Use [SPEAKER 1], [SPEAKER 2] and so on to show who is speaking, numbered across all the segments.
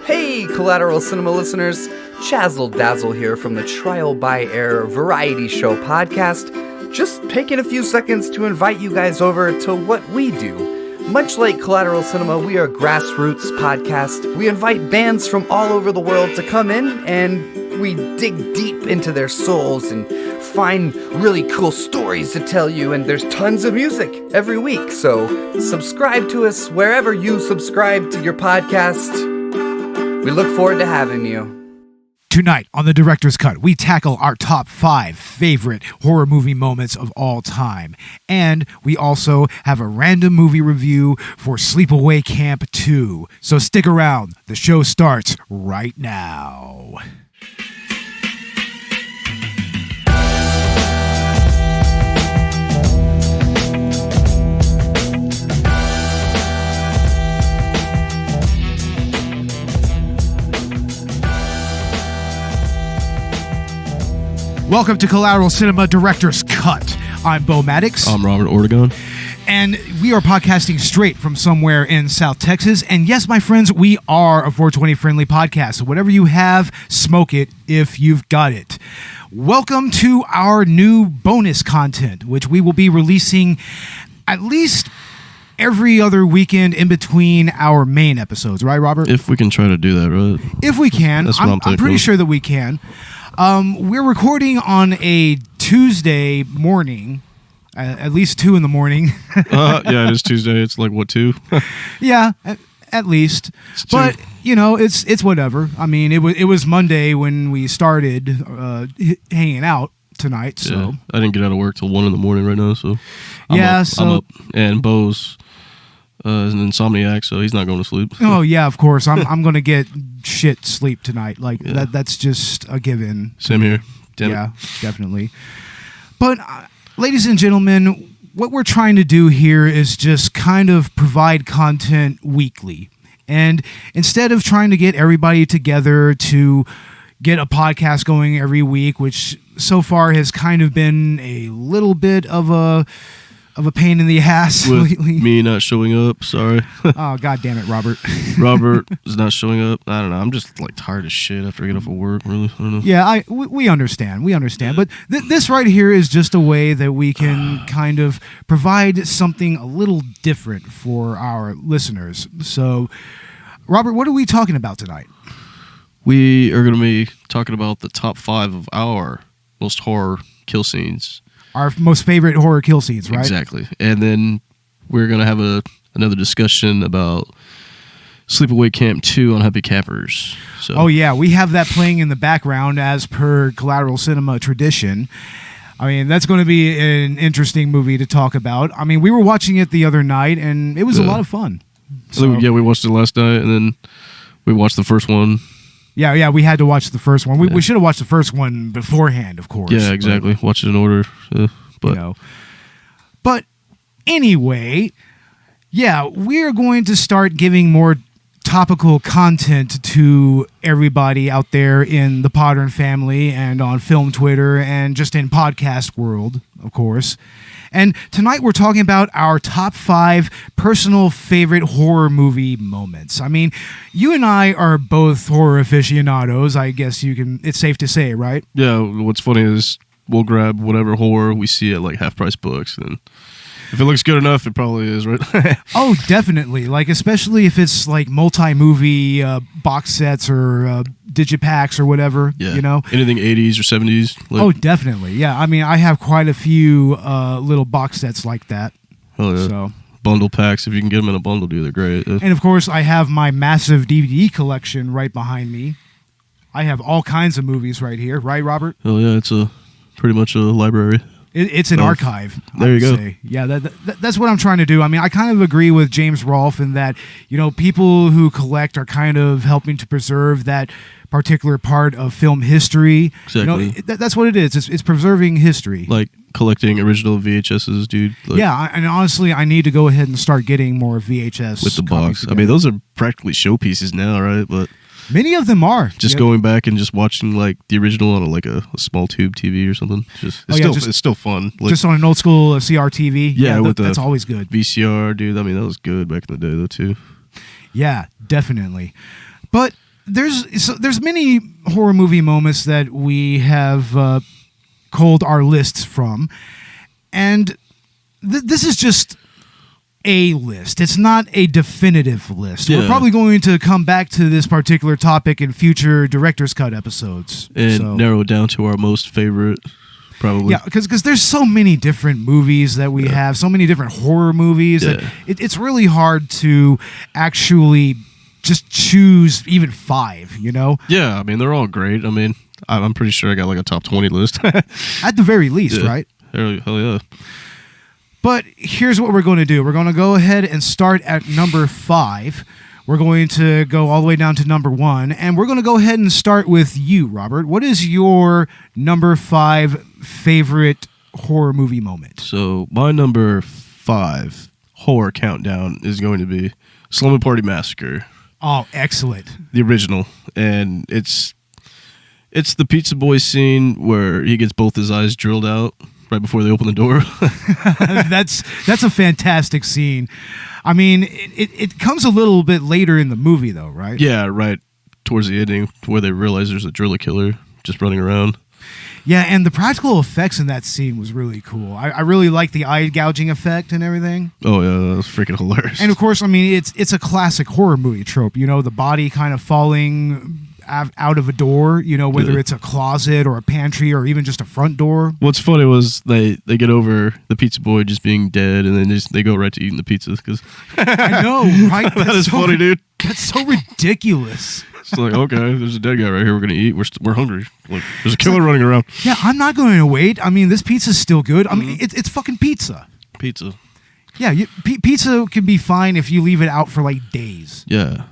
[SPEAKER 1] Hey, Collateral Cinema listeners, Chazzle Dazzle here from the Trial by Air Variety Show podcast. Just taking a few seconds to invite you guys over to what we do. Much like Collateral Cinema, we are a grassroots podcast. We invite bands from all over the world to come in and we dig deep into their souls and find really cool stories to tell you, and there's tons of music every week. So subscribe to us wherever you subscribe to your podcast. We look forward to having you.
[SPEAKER 2] Tonight on the Director's Cut, we tackle our top 5 favorite horror movie moments of all time. And we also have a random movie review for Sleepaway Camp 2. So stick around. The show starts right now. Welcome to Collateral Cinema Director's Cut. I'm Beau.
[SPEAKER 3] I'm Robert Ortegon.
[SPEAKER 2] And we are podcasting straight from somewhere in South Texas. And yes, my friends, we are a 420 friendly podcast. So whatever you have, smoke it if you've got it. Welcome to our new bonus content, which we will be releasing at least every other weekend in between our main episodes. Right, Robert?
[SPEAKER 3] If we can try to do that, right?
[SPEAKER 2] If we can.
[SPEAKER 3] That's what I'm thinking.
[SPEAKER 2] I'm pretty sure that we can. We're recording on a Tuesday morning, at least 2 in the morning.
[SPEAKER 3] Yeah, it is Tuesday. It's like, what, 2?
[SPEAKER 2] Yeah, at least. But, you know, it's whatever. I mean, it was Monday when we started hanging out tonight. So
[SPEAKER 3] yeah, I didn't get out of work till 1 in the morning right now, so I'm up. And Beau's is an insomniac, so he's not going to sleep.
[SPEAKER 2] Oh yeah, of course. I'm going to get shit sleep tonight. Like that's just a given.
[SPEAKER 3] Same here. Damn
[SPEAKER 2] yeah, definitely. But ladies and gentlemen, what we're trying to do here is just kind of provide content weekly. And instead of trying to get everybody together to get a podcast going every week, which so far has kind of been a little bit of a pain in the ass
[SPEAKER 3] with
[SPEAKER 2] lately.
[SPEAKER 3] Me not showing up, sorry.
[SPEAKER 2] Oh, God damn it, Robert.
[SPEAKER 3] Robert is not showing up. I don't know. I'm just like tired as shit after I get off of work, really. I don't know.
[SPEAKER 2] Yeah, we understand. We understand. But this right here is just a way that we can kind of provide something a little different for our listeners. So, Robert, what are we talking about tonight?
[SPEAKER 3] We are going to be talking about the top 5 of our most horror kill scenes.
[SPEAKER 2] Our most favorite horror kill scenes, right?
[SPEAKER 3] Exactly. And then we're going to have another discussion about Sleepaway Camp 2 on Happy Campers. So.
[SPEAKER 2] Oh, yeah. We have that playing in the background as per Collateral Cinema tradition. I mean, that's going to be an interesting movie to talk about. I mean, we were watching it the other night, and it was a lot of fun.
[SPEAKER 3] So, yeah, we watched it last night, and then we watched the first one.
[SPEAKER 2] Yeah, we had to watch the first one. We should have watched the first one beforehand, of course.
[SPEAKER 3] Yeah, exactly. Watch it in order.
[SPEAKER 2] But anyway, yeah, we're going to start giving more topical content to everybody out there in the Podern family and on film Twitter and just in podcast world, of course. And tonight we're talking about our top 5 personal favorite horror movie moments. I mean, you and I are both horror aficionados, I guess it's safe to say, right?
[SPEAKER 3] Yeah, what's funny is we'll grab whatever horror we see at like half-price books, and if it looks good enough, it probably is, right?
[SPEAKER 2] Oh, definitely. Like, especially if it's like multi-movie box sets or digipacks or whatever, you know?
[SPEAKER 3] Anything 80s or 70s.
[SPEAKER 2] Oh, definitely. Yeah, I mean, I have quite a few little box sets like that.
[SPEAKER 3] Oh, yeah.
[SPEAKER 2] So.
[SPEAKER 3] Bundle packs, if you can get them in a bundle, dude, they're great.
[SPEAKER 2] And, of course, I have my massive DVD collection right behind me. I have all kinds of movies right here. Right, Robert?
[SPEAKER 3] Oh, yeah, it's pretty much a library.
[SPEAKER 2] It's an archive.
[SPEAKER 3] There you go.
[SPEAKER 2] Say. Yeah, that's what I'm trying to do. I mean, I kind of agree with James Rolfe in that, you know, people who collect are kind of helping to preserve that particular part of film history.
[SPEAKER 3] Exactly.
[SPEAKER 2] You know, that's what it is. It's preserving history.
[SPEAKER 3] Like collecting original VHSs, dude. Like,
[SPEAKER 2] yeah, and honestly, I need to go ahead and start getting more VHS
[SPEAKER 3] with the box.
[SPEAKER 2] together.
[SPEAKER 3] I mean, those are practically showpieces now, right? But
[SPEAKER 2] many of them are.
[SPEAKER 3] Just going back and just watching like the original on a small tube TV or something. It's still fun. Like,
[SPEAKER 2] just on an old school CRTV.
[SPEAKER 3] Yeah,
[SPEAKER 2] that's always good.
[SPEAKER 3] VCR, dude. I mean, that was good back in the day though too.
[SPEAKER 2] Yeah, definitely. But there's many horror movie moments that we have culled our lists from, and this is just a list. It's not a definitive list.
[SPEAKER 3] Yeah.
[SPEAKER 2] We're probably going to come back to this particular topic in future director's cut episodes
[SPEAKER 3] and narrow it down to our most favorite. Probably.
[SPEAKER 2] Yeah, because there's so many different movies that we have, so many different horror movies. That it's really hard to actually just choose even 5, you know?
[SPEAKER 3] Yeah, I mean, they're all great. I mean, I'm pretty sure I got like a top 20 list.
[SPEAKER 2] At the very least, right?
[SPEAKER 3] Hell yeah.
[SPEAKER 2] But here's what we're going to do. We're going to go ahead and start at number 5. We're going to go all the way down to number 1, and we're going to go ahead and start with you, Robert. What is your number 5 favorite horror movie moment?
[SPEAKER 3] So my number 5 horror countdown is going to be Slumber Party Massacre.
[SPEAKER 2] Oh, excellent.
[SPEAKER 3] The original. And it's the pizza boy scene where he gets both his eyes drilled out right before they open the door.
[SPEAKER 2] That's a fantastic scene. I mean, it comes a little bit later in the movie, though, right?
[SPEAKER 3] Yeah, right towards the ending, where they realize there's a driller killer just running around.
[SPEAKER 2] Yeah, and the practical effects in that scene was really cool. I really like the eye gouging effect and everything.
[SPEAKER 3] Oh yeah, that was freaking hilarious.
[SPEAKER 2] And of course, I mean, it's a classic horror movie trope. You know, the body kind of falling out of a door, you know, whether it's a closet or a pantry or even just a front door.
[SPEAKER 3] What's funny was they get over the pizza boy just being dead, and then they go right to eating the pizza. Cause
[SPEAKER 2] I know, right?
[SPEAKER 3] That is so funny, dude.
[SPEAKER 2] That's so ridiculous.
[SPEAKER 3] It's like, okay, there's a dead guy right here. We're gonna eat. We're hungry. Like, there's a killer running around.
[SPEAKER 2] Yeah, I'm not going to wait. I mean, this pizza's still good. I mean, it's fucking pizza.
[SPEAKER 3] Pizza.
[SPEAKER 2] Yeah, pizza can be fine if you leave it out for like days.
[SPEAKER 3] Yeah.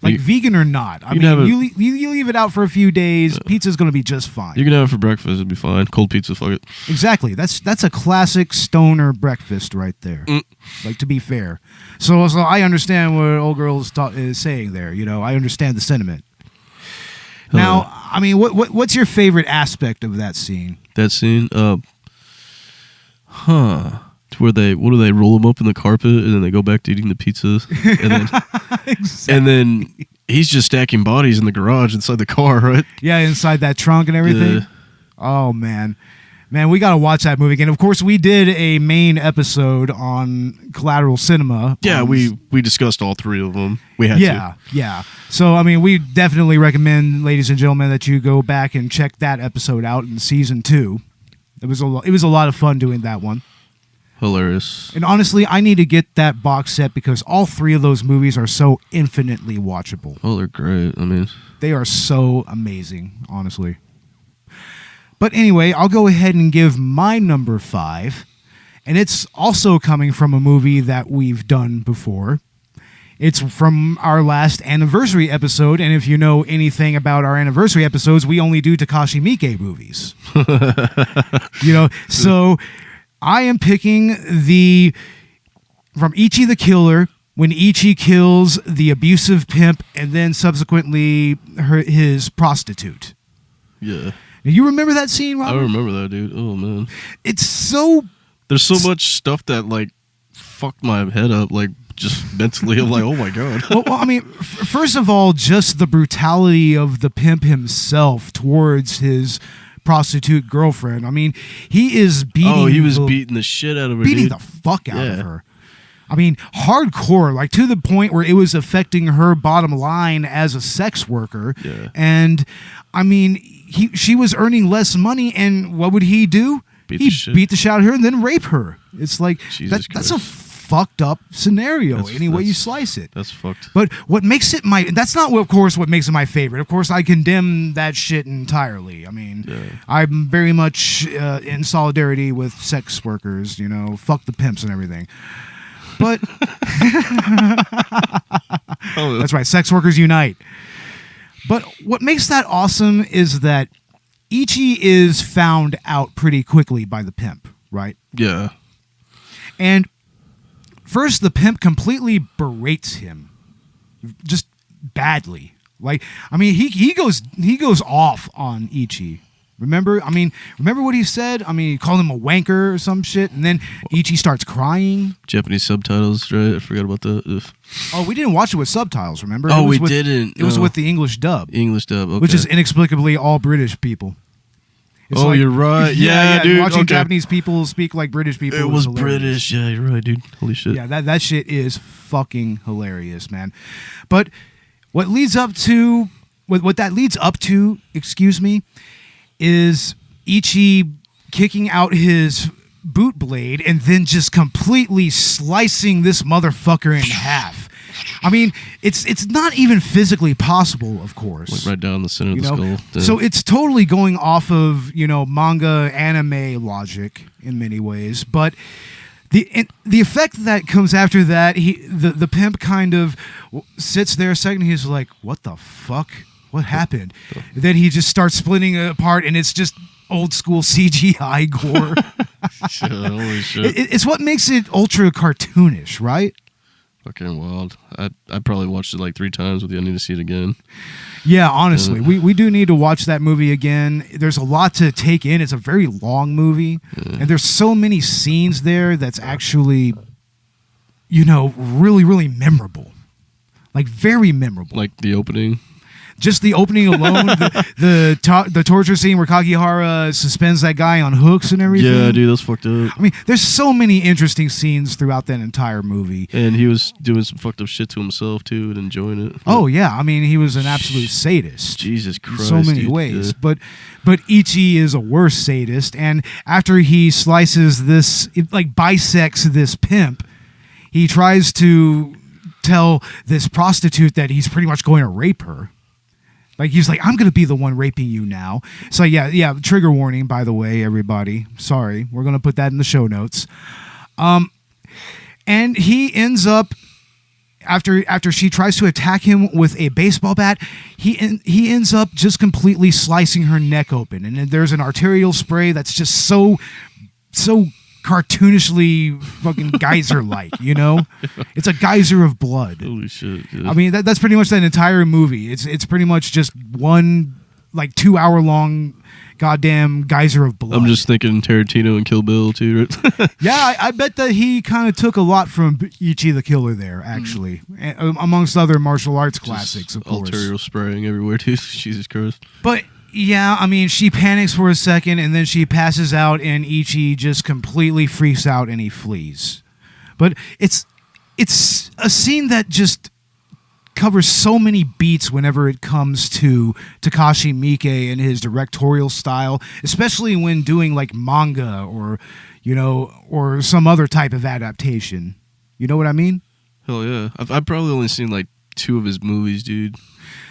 [SPEAKER 2] Like vegan or not. I mean, you leave it out for a few days, pizza's going to be just fine.
[SPEAKER 3] You can have it for breakfast. It'll be fine. Cold pizza, fuck it.
[SPEAKER 2] Exactly. That's a classic stoner breakfast right there. Like, to be fair. So I understand what old girl is saying there. You know, I understand the sentiment. Now, I mean, what's your favorite aspect of that scene?
[SPEAKER 3] That scene? Where they roll them up in the carpet and then they go back to eating the pizzas and then
[SPEAKER 2] Exactly.
[SPEAKER 3] And then he's just stacking bodies in the garage inside the car, right?
[SPEAKER 2] Yeah, inside that trunk and everything. Oh man, we gotta watch that movie again. Of course, we did a main episode on Collateral Cinema.
[SPEAKER 3] Yeah, we discussed all 3 of them. We had to.
[SPEAKER 2] Yeah. So I mean, we definitely recommend, ladies and gentlemen, that you go back and check that episode out in season 2. It was a lot of fun doing that one.
[SPEAKER 3] Hilarious.
[SPEAKER 2] And honestly, I need to get that box set because all 3 of those movies are so infinitely watchable.
[SPEAKER 3] Oh, they're great. I mean,
[SPEAKER 2] they are so amazing, honestly. But anyway, I'll go ahead and give my number 5. And it's also coming from a movie that we've done before. It's from our last anniversary episode. And if you know anything about our anniversary episodes, we only do Takashi Miike movies. You know, so I am picking from Ichi the Killer, when Ichi kills the abusive pimp and then subsequently his prostitute.
[SPEAKER 3] Yeah.
[SPEAKER 2] You remember that scene, Robert?
[SPEAKER 3] I remember that, dude. Oh, man.
[SPEAKER 2] It's so...
[SPEAKER 3] There's so much stuff that, like, fucked my head up, like, just mentally. I'm like, oh, my God.
[SPEAKER 2] Well, I mean, first of all, just the brutality of the pimp himself towards his prostitute girlfriend. I mean, he is beating...
[SPEAKER 3] Oh, he was beating the shit out of her,
[SPEAKER 2] beating
[SPEAKER 3] dude.
[SPEAKER 2] the fuck out of her. I mean, hardcore, like to the point where it was affecting her bottom line as a sex worker.
[SPEAKER 3] Yeah.
[SPEAKER 2] And, I mean, she was earning less money, and what would he do? Beat the shit out of her and then rape her. It's like, that's a fucked up scenario, any way you slice it.
[SPEAKER 3] That's fucked.
[SPEAKER 2] But what makes it that's not, of course, what makes it my favorite. Of course, I condemn that shit entirely. I mean, I'm very much in solidarity with sex workers, you know, fuck the pimps and everything. But that's right, sex workers unite. But what makes that awesome is that Ichi is found out pretty quickly by the pimp, right?
[SPEAKER 3] Yeah.
[SPEAKER 2] And first, the pimp completely berates him, just badly. Like, I mean, he goes off on Ichi. Remember? I mean, remember what he said? I mean, he called him a wanker or some shit, and then Ichi starts crying.
[SPEAKER 3] Japanese subtitles, right? I forgot about that. Ugh.
[SPEAKER 2] Oh, we didn't watch it with subtitles, remember?
[SPEAKER 3] Oh, we didn't.
[SPEAKER 2] It was with the English dub.
[SPEAKER 3] English dub, okay.
[SPEAKER 2] Which is inexplicably all British people. It's
[SPEAKER 3] you're right. Yeah, dude.
[SPEAKER 2] Watching Japanese people speak like British people.
[SPEAKER 3] It was British. Yeah, you're right, dude. Holy shit.
[SPEAKER 2] Yeah, that shit is fucking hilarious, man. But what that leads up to, excuse me, is Ichi kicking out his boot blade and then just completely slicing this motherfucker in half. I mean, it's not even physically possible, of course.
[SPEAKER 3] Like right down the center of the skull.
[SPEAKER 2] So it's totally going off of, manga, anime logic in many ways. But the effect that comes after that, the pimp kind of sits there a second. He's like, what the fuck? What happened? Then he just starts splitting it apart, and it's just old school CGI gore.
[SPEAKER 3] Shit, holy shit.
[SPEAKER 2] It's what makes it ultra cartoonish, right?
[SPEAKER 3] Fucking wild. I probably watched it like 3 times with you. I need to see it again.
[SPEAKER 2] Yeah, honestly, we do need to watch that movie again. There's a lot to take in. It's a very long movie, and there's so many scenes there that's actually, really, really memorable. Like, very memorable.
[SPEAKER 3] Like the opening.
[SPEAKER 2] Just the opening alone, the torture scene where Kakihara suspends that guy on hooks and everything.
[SPEAKER 3] Yeah, dude, that's fucked up.
[SPEAKER 2] I mean, there's so many interesting scenes throughout that entire movie.
[SPEAKER 3] And he was doing some fucked up shit to himself, too, and enjoying it.
[SPEAKER 2] Oh, yeah. I mean, he was an absolute sadist.
[SPEAKER 3] Jesus Christ.
[SPEAKER 2] In so many
[SPEAKER 3] dude.
[SPEAKER 2] ways.
[SPEAKER 3] Yeah.
[SPEAKER 2] But Ichi is a worse sadist. And after he slices this, bisects this pimp, he tries to tell this prostitute that he's pretty much going to rape her. Like, he's like, I'm going to be the one raping you now. So, yeah, trigger warning, by the way, everybody. Sorry. We're going to put that in the show notes. And he ends up, after she tries to attack him with a baseball bat, he ends up just completely slicing her neck open. And then there's an arterial spray that's just so cartoonishly fucking geyser-like, It's a geyser of blood.
[SPEAKER 3] Holy shit. Yeah.
[SPEAKER 2] I mean, that's pretty much that entire movie. It's pretty much just one, 2-hour-long goddamn geyser of blood.
[SPEAKER 3] I'm just thinking Tarantino and Kill Bill, too, right?
[SPEAKER 2] Yeah, I bet that he kind of took a lot from Ichi the Killer there, actually. Amongst other martial arts classics, of course.
[SPEAKER 3] Arterial spraying everywhere, too. Jesus Christ.
[SPEAKER 2] But... yeah, I mean, she panics for a second, and then she passes out, and Ichi just completely freaks out, and he flees. But it's a scene that just covers so many beats whenever it comes to Takashi Miike and his directorial style, especially when doing, manga or some other type of adaptation. You know what I mean?
[SPEAKER 3] Hell yeah. I've probably only seen, 2 of his movies, dude.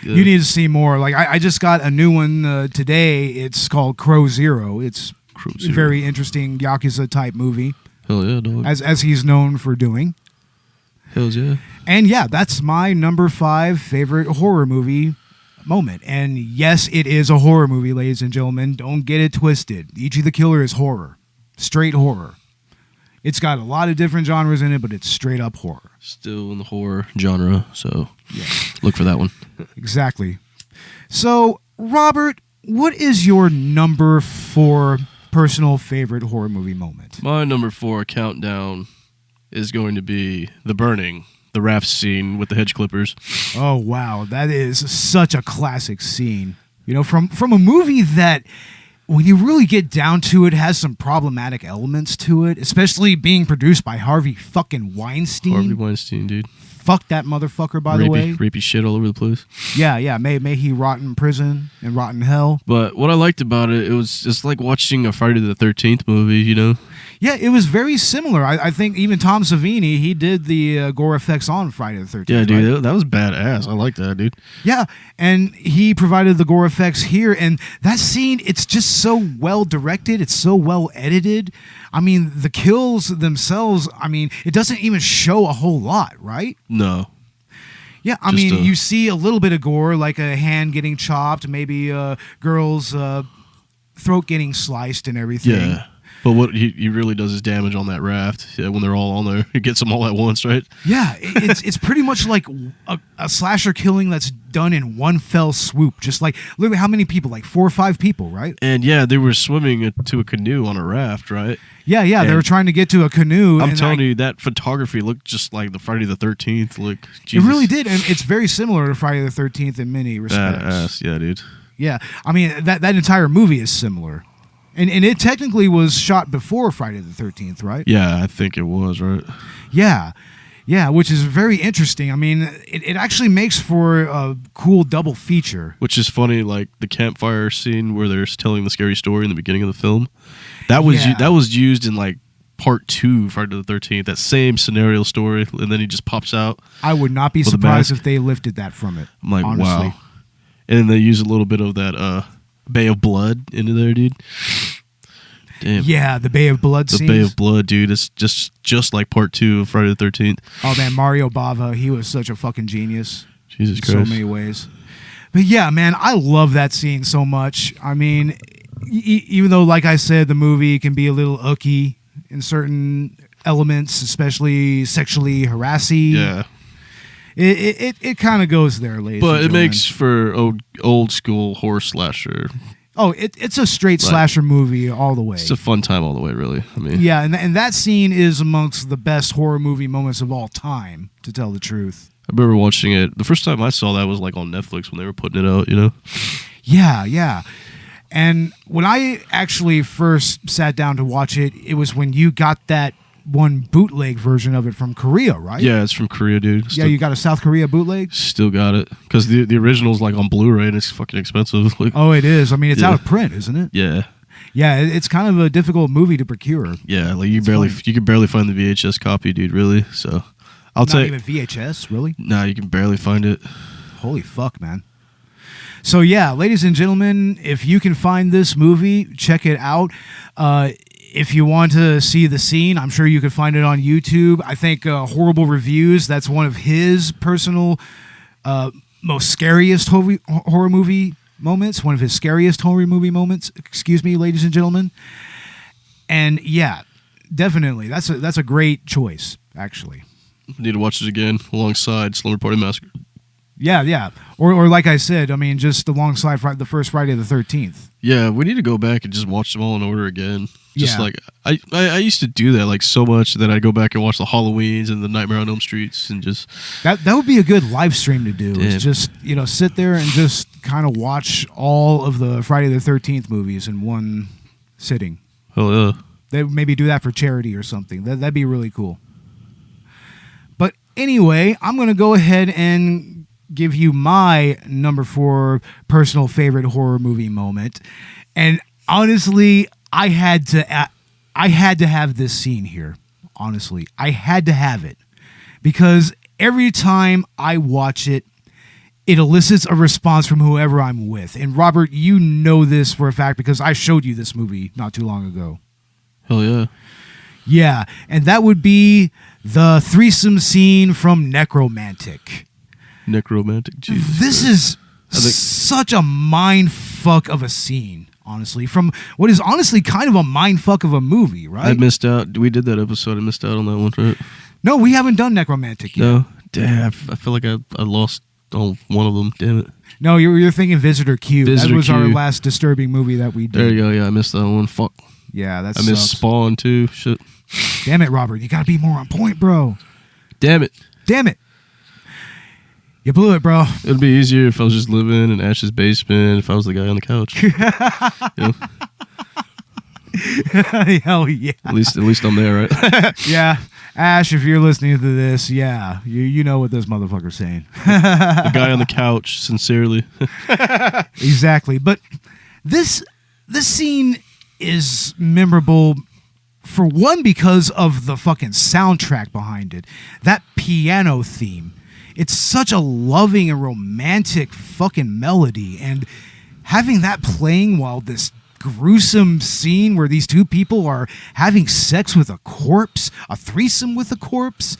[SPEAKER 3] Yeah.
[SPEAKER 2] You need to see more. I just got a new one today. It's called Crow Zero. It's a very interesting Yakuza type movie.
[SPEAKER 3] Hell yeah, dog.
[SPEAKER 2] As he's known for doing.
[SPEAKER 3] Hells yeah.
[SPEAKER 2] And yeah, that's my number 5 favorite horror movie moment. And yes, it is a horror movie, ladies and gentlemen. Don't get it twisted. Ichi the Killer is horror. Straight horror. It's got a lot of different genres in it, but it's straight up horror.
[SPEAKER 3] Still in the horror genre, so look for that one.
[SPEAKER 2] Exactly. So, Robert, what is your number 4 personal favorite horror movie moment?
[SPEAKER 3] My number 4 countdown is going to be The Burning, the raft scene with the hedge clippers.
[SPEAKER 2] Oh, wow. That is such a classic scene. From a movie that... when you really get down to it, has some problematic elements to it, especially being produced by Harvey fucking Weinstein.
[SPEAKER 3] Harvey Weinstein, dude.
[SPEAKER 2] Fuck that motherfucker, by the way.
[SPEAKER 3] Rapey shit all over the place.
[SPEAKER 2] Yeah. May he rot in prison and rot in hell.
[SPEAKER 3] But what I liked about it, it's like watching a Friday the 13th movie,
[SPEAKER 2] Yeah, it was very similar. I think even Tom Savini, he did the gore effects on Friday the 13th.
[SPEAKER 3] Yeah, dude,
[SPEAKER 2] right?
[SPEAKER 3] that was badass. I like that, dude.
[SPEAKER 2] Yeah, and he provided the gore effects here, and that scene, it's just so well directed. It's so well edited. I mean, the kills themselves, it doesn't even show a whole lot, right?
[SPEAKER 3] No.
[SPEAKER 2] Yeah, you see a little bit of gore, like a hand getting chopped, maybe a girl's throat getting sliced and everything.
[SPEAKER 3] Yeah. But what he really does is damage on that raft when they're all on there. He gets them all at once, right?
[SPEAKER 2] Yeah, it's pretty much like a slasher killing that's done in one fell swoop. Just like, literally, how many people? Like 4 or 5 people, right?
[SPEAKER 3] And yeah, they were swimming to a canoe on a raft, right?
[SPEAKER 2] Yeah,
[SPEAKER 3] And
[SPEAKER 2] they were trying to get to a canoe.
[SPEAKER 3] I'm telling you, that photography looked just like the Friday the 13th. Look,
[SPEAKER 2] it really did, and it's very similar to Friday the 13th in many respects.
[SPEAKER 3] Yeah, dude.
[SPEAKER 2] Yeah, I mean that entire movie is similar, and it technically was shot before Friday the 13th, right?
[SPEAKER 3] Yeah, I think it was, right?
[SPEAKER 2] Yeah, which is very interesting. I mean, it actually makes for a cool double feature.
[SPEAKER 3] Which is funny, like the campfire scene where they're telling the scary story in the beginning of the film. That was used in like part 2, Friday the 13th. That same scenario story, and then he just pops out.
[SPEAKER 2] I would not be surprised if they lifted that from it.
[SPEAKER 3] I'm like,
[SPEAKER 2] honestly.
[SPEAKER 3] wow. And they use a little bit of that Bay of Blood into there, dude. Damn.
[SPEAKER 2] Yeah, the Bay of Blood
[SPEAKER 3] The
[SPEAKER 2] scenes.
[SPEAKER 3] Bay of Blood, dude. It's just like part 2 of Friday the 13th.
[SPEAKER 2] Oh man, Mario Bava, he was such a fucking genius.
[SPEAKER 3] Jesus
[SPEAKER 2] in
[SPEAKER 3] Christ.
[SPEAKER 2] so many ways. But yeah, man, I love that scene so much. I mean, even though, like I said, the movie can be a little ooky in certain elements, especially sexually harassing.
[SPEAKER 3] Yeah.
[SPEAKER 2] It kind of goes there, ladies.
[SPEAKER 3] But
[SPEAKER 2] and
[SPEAKER 3] it
[SPEAKER 2] gentlemen.
[SPEAKER 3] makes for old school horror slasher.
[SPEAKER 2] Oh, it's a straight
[SPEAKER 3] Like,
[SPEAKER 2] slasher movie all the way.
[SPEAKER 3] It's a fun time all the way, really. I mean,
[SPEAKER 2] Yeah, and that scene is amongst the best horror movie moments of all time, to tell the truth.
[SPEAKER 3] I remember watching it. The first time I saw that was like on Netflix when they were putting it out, you know?
[SPEAKER 2] Yeah. And when I actually first sat down to watch it, it was when you got that one bootleg version of it from Korea, right?
[SPEAKER 3] Yeah, it's from Korea, dude.
[SPEAKER 2] Yeah, you got a South Korea bootleg?
[SPEAKER 3] Still got it. Because the original's like on Blu-ray and it's fucking expensive. Like,
[SPEAKER 2] Oh, it is. I mean, it's
[SPEAKER 3] Yeah.
[SPEAKER 2] out of print, isn't it?
[SPEAKER 3] yeah.
[SPEAKER 2] Yeah, it's kind of a difficult movie to procure.
[SPEAKER 3] Yeah, like you
[SPEAKER 2] funny.
[SPEAKER 3] can barely find the VHS copy, dude, really. So I'll
[SPEAKER 2] Not
[SPEAKER 3] tell you.
[SPEAKER 2] even VHS, really?
[SPEAKER 3] Nah, you can barely find it.
[SPEAKER 2] Holy fuck, man. So yeah, ladies and gentlemen, if you can find this movie, check it out. If you want to see the scene, I'm sure you can find it on YouTube. I think Horrible Reviews, that's one of his personal most scariest horror movie moments, one of his scariest horror movie moments, excuse me, ladies and gentlemen. And yeah, definitely, that's a great choice, actually.
[SPEAKER 3] Need to watch it again alongside Slumber Party Massacre.
[SPEAKER 2] Yeah. Or like I said, I mean, just alongside the first Friday the 13th.
[SPEAKER 3] Yeah, we need to go back and just watch them all in order again. Just
[SPEAKER 2] Yeah.
[SPEAKER 3] like I used to do that like so much that I'd go back and watch the Halloweens and the Nightmare on Elm Streets and just
[SPEAKER 2] That would be a good live stream to do.
[SPEAKER 3] Damn.
[SPEAKER 2] Is just, sit there and just kind of watch all of the Friday the 13th movies in one sitting.
[SPEAKER 3] hell yeah.
[SPEAKER 2] They maybe do that for charity or something. That'd be really cool. But anyway, I'm going to go ahead and give you my number 4 personal favorite horror movie moment. And honestly, I had to have this scene here. Honestly, I had to have it because every time I watch it, it elicits a response from whoever I'm with. And Robert, you know this for a fact because I showed you this movie not too long ago.
[SPEAKER 3] Hell yeah.
[SPEAKER 2] Yeah, and that would be the threesome scene from Necromantic.
[SPEAKER 3] Necromantic. Jesus
[SPEAKER 2] This
[SPEAKER 3] Christ.
[SPEAKER 2] is such a mind fuck of a scene, honestly, from what is honestly kind of a mind fuck of a movie, right?
[SPEAKER 3] I missed out. We did that episode. I missed out on that one, right?
[SPEAKER 2] No, we haven't done Necromantic yet.
[SPEAKER 3] No. Damn. I feel like I lost on one of them. Damn it.
[SPEAKER 2] No, you're thinking Visitor Q.
[SPEAKER 3] Visitor
[SPEAKER 2] That was our
[SPEAKER 3] Q.
[SPEAKER 2] last disturbing movie that we did.
[SPEAKER 3] There you go. Yeah, I missed that one. Fuck.
[SPEAKER 2] Yeah, that
[SPEAKER 3] I missed
[SPEAKER 2] sucks.
[SPEAKER 3] Spawn too. Shit.
[SPEAKER 2] Damn it, Robert. You got to be more on point, bro.
[SPEAKER 3] Damn it.
[SPEAKER 2] Damn it. You blew it, bro.
[SPEAKER 3] It'd be easier if I was just living in Ash's basement. If I was the guy on the couch. You know?
[SPEAKER 2] Hell yeah.
[SPEAKER 3] At least I'm there, right?
[SPEAKER 2] Yeah. Ash, if you're listening to this, yeah, you know what this motherfucker's saying.
[SPEAKER 3] The guy on the couch, sincerely.
[SPEAKER 2] Exactly. But this scene is memorable for one because of the fucking soundtrack behind it. That piano theme. It's such a loving and romantic fucking melody, and having that playing while this gruesome scene where these two people are having sex with a corpse, a threesome with a corpse,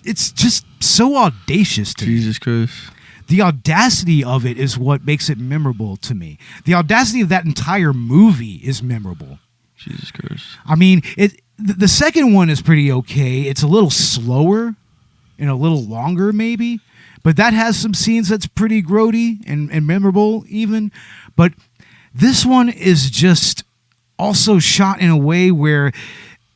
[SPEAKER 2] it's just so audacious to me.
[SPEAKER 3] Jesus Christ.
[SPEAKER 2] The audacity of it is what makes it memorable to me. The audacity of that entire movie is memorable.
[SPEAKER 3] Jesus Christ.
[SPEAKER 2] I mean, the second one is pretty okay. It's a little slower and a little longer, maybe. But that has some scenes that's pretty grody and memorable, even. But this one is just also shot in a way where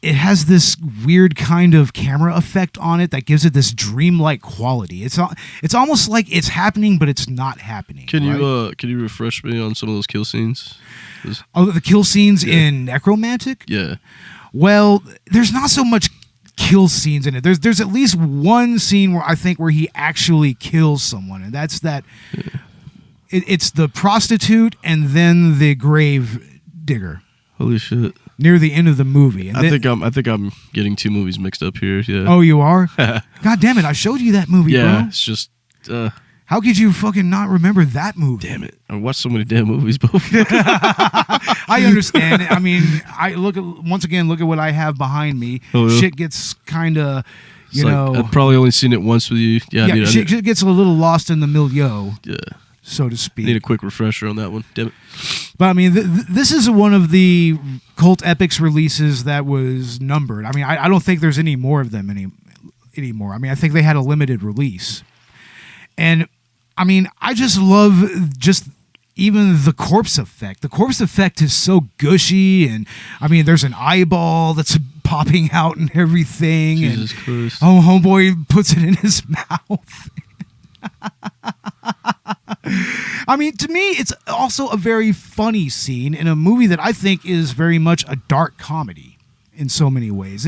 [SPEAKER 2] it has this weird kind of camera effect on it that gives it this dreamlike quality. It's almost like it's happening, but it's not happening.
[SPEAKER 3] Can you refresh me on some of those kill scenes?
[SPEAKER 2] The kill scenes in Necromantic?
[SPEAKER 3] Yeah.
[SPEAKER 2] Well, there's not so much kill scenes in it. There's at least one scene where he actually kills someone, and that's that. Yeah. It's the prostitute and then the grave digger.
[SPEAKER 3] Holy shit!
[SPEAKER 2] Near the end of the movie. And
[SPEAKER 3] I think I'm getting two movies mixed up here. Yeah.
[SPEAKER 2] Oh, you are? God damn it! I showed you that movie, bro.
[SPEAKER 3] Yeah, it's just.
[SPEAKER 2] How could you fucking not remember that movie?
[SPEAKER 3] Damn it! I watched so many damn movies, Beau.
[SPEAKER 2] I understand. I mean, look at what I have behind me.
[SPEAKER 3] Oh, yeah.
[SPEAKER 2] Shit gets kind of, you know.
[SPEAKER 3] I've probably only seen it once with you. Yeah,
[SPEAKER 2] shit gets a little lost in the milieu.
[SPEAKER 3] Yeah.
[SPEAKER 2] So to speak.
[SPEAKER 3] Need a quick refresher on that one. Damn it.
[SPEAKER 2] But I mean, this is one of the Cult Epics releases that was numbered. I mean, I don't think there's any more of them anymore. I mean, I think they had a limited release. And I mean, I just love even the corpse effect. The corpse effect is so gushy, and I mean, there's an eyeball that's popping out and everything.
[SPEAKER 3] Jesus Christ.
[SPEAKER 2] Oh, homeboy puts it in his mouth. I mean, to me, it's also a very funny scene in a movie that I think is very much a dark comedy in so many ways.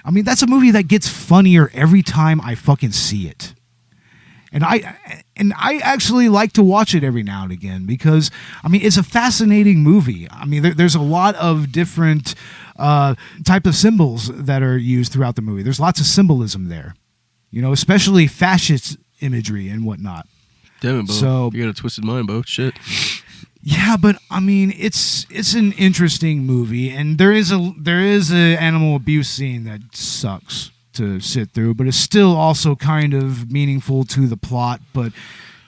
[SPEAKER 2] I mean, that's a movie that gets funnier every time I fucking see it. And I actually like to watch it every now and again because, I mean, it's a fascinating movie. I mean, there's a lot of different type of symbols that are used throughout the movie. There's lots of symbolism there, you know, especially fascist imagery and whatnot.
[SPEAKER 3] Damn it, Beau.
[SPEAKER 2] So,
[SPEAKER 3] you got a twisted mind, Beau. Shit.
[SPEAKER 2] Yeah, but I mean, it's an interesting movie, and there is a animal abuse scene that sucks to sit through, but it's still also kind of meaningful to the plot, but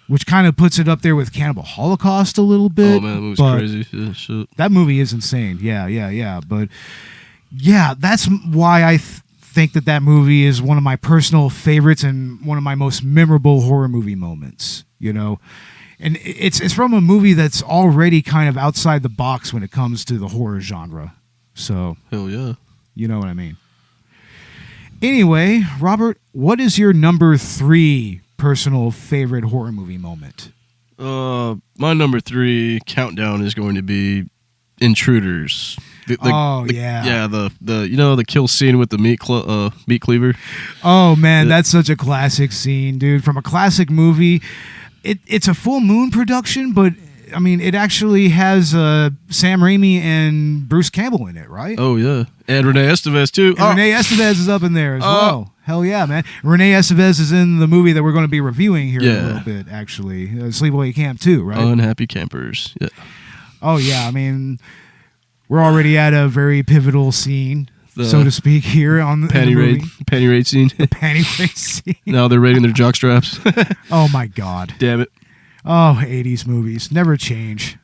[SPEAKER 2] which kind of puts it up there with Cannibal Holocaust a little bit.
[SPEAKER 3] Oh man, that movie's crazy. Yeah, shit.
[SPEAKER 2] That movie is insane. Yeah. But yeah, that's why I think that movie is one of my personal favorites and one of my most memorable horror movie moments, you know. And it's from a movie that's already kind of outside the box when it comes to the horror genre. So,
[SPEAKER 3] hell yeah.
[SPEAKER 2] You know what I mean. Anyway, Robert, what is your number 3 personal favorite horror movie moment?
[SPEAKER 3] My number 3 countdown is going to be Intruders. Yeah, the kill scene with the meat cleaver. Oh man,
[SPEAKER 2] that's such a classic scene, dude. From a classic movie. It's a full moon production, but I mean, it actually has Sam Raimi and Bruce Campbell in it, right?
[SPEAKER 3] Oh yeah, and Renee Estevez too.
[SPEAKER 2] And Renee Estevez is up in there as well. Hell yeah, man! Renee Estevez is in the movie that we're going to be reviewing here in a little bit. Actually, Sleepaway Camp 2, right?
[SPEAKER 3] Unhappy Campers. Yeah.
[SPEAKER 2] Oh yeah, I mean, we're already at a very pivotal scene, so to speak, here on the
[SPEAKER 3] panty raid scene.
[SPEAKER 2] The panty raid scene.
[SPEAKER 3] Now they're raiding their jock straps.
[SPEAKER 2] Oh my god!
[SPEAKER 3] Damn it!
[SPEAKER 2] Oh, 80s movies never change,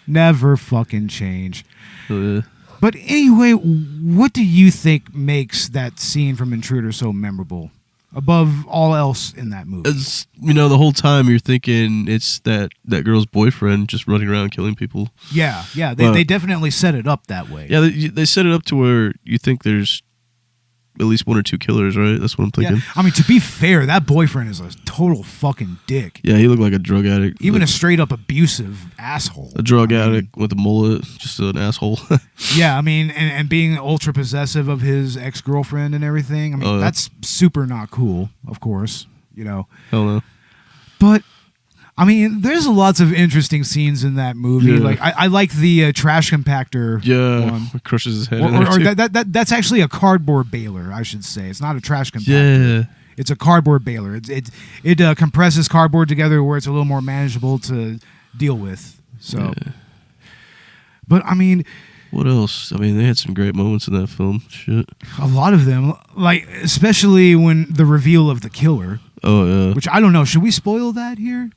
[SPEAKER 2] never fucking change. But anyway, what do you think makes that scene from Intruder so memorable, above all else in that movie?
[SPEAKER 3] It's, the whole time you're thinking it's that girl's boyfriend just running around killing people.
[SPEAKER 2] Yeah, they definitely set it up that way.
[SPEAKER 3] Yeah, they set it up to where you think there's at least 1 or 2 killers, right? That's what I'm thinking.
[SPEAKER 2] Yeah. I mean, to be fair, that boyfriend is a total fucking dick.
[SPEAKER 3] Yeah, he looked like a drug addict.
[SPEAKER 2] Even a straight up abusive asshole.
[SPEAKER 3] A drug addict with a mullet, just an asshole.
[SPEAKER 2] Yeah, I mean, and being ultra possessive of his ex-girlfriend and everything. I mean, that's super not cool, of course, Hell
[SPEAKER 3] no.
[SPEAKER 2] But I mean, there's lots of interesting scenes in that movie.
[SPEAKER 3] Yeah.
[SPEAKER 2] Like I like the trash compactor.
[SPEAKER 3] Yeah,
[SPEAKER 2] one.
[SPEAKER 3] crushes his head.
[SPEAKER 2] Or that's actually a cardboard baler, I should say. It's not a trash compactor.
[SPEAKER 3] Yeah,
[SPEAKER 2] it's a cardboard baler. It compresses cardboard together where it's a little more manageable to deal with. So, but I mean,
[SPEAKER 3] what else? I mean, they had some great moments in that film. Shit,
[SPEAKER 2] a lot of them, like especially when the reveal of the killer.
[SPEAKER 3] Oh yeah.
[SPEAKER 2] Which I don't know. Should we spoil that here?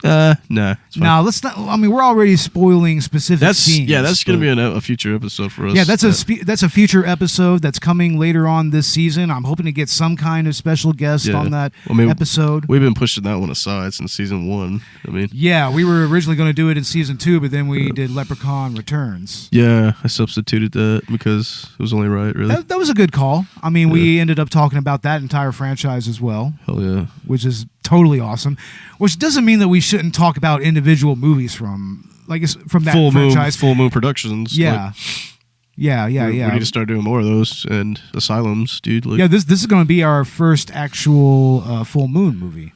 [SPEAKER 3] Nah.
[SPEAKER 2] No, let's not. I mean, we're already spoiling specific scenes.
[SPEAKER 3] Yeah, that's going to be a future episode for us.
[SPEAKER 2] Yeah, that's a future episode that's coming later on this season. I'm hoping to get some kind of special guest on that episode.
[SPEAKER 3] We've been pushing that one aside since season 1. I mean,
[SPEAKER 2] yeah, we were originally going to do it in season 2, but then we did Leprechaun Returns.
[SPEAKER 3] Yeah, I substituted that because it was only right, really.
[SPEAKER 2] That was a good call. I mean, we ended up talking about that entire franchise as well.
[SPEAKER 3] Hell yeah.
[SPEAKER 2] Which is totally awesome. Which doesn't mean that we shouldn't talk about individual movies from that franchise.
[SPEAKER 3] Full Moon Productions.
[SPEAKER 2] Yeah. Yeah.
[SPEAKER 3] We need to start doing more of those and Asylums, dude.
[SPEAKER 2] Yeah, this is going to be our first actual Full Moon movie.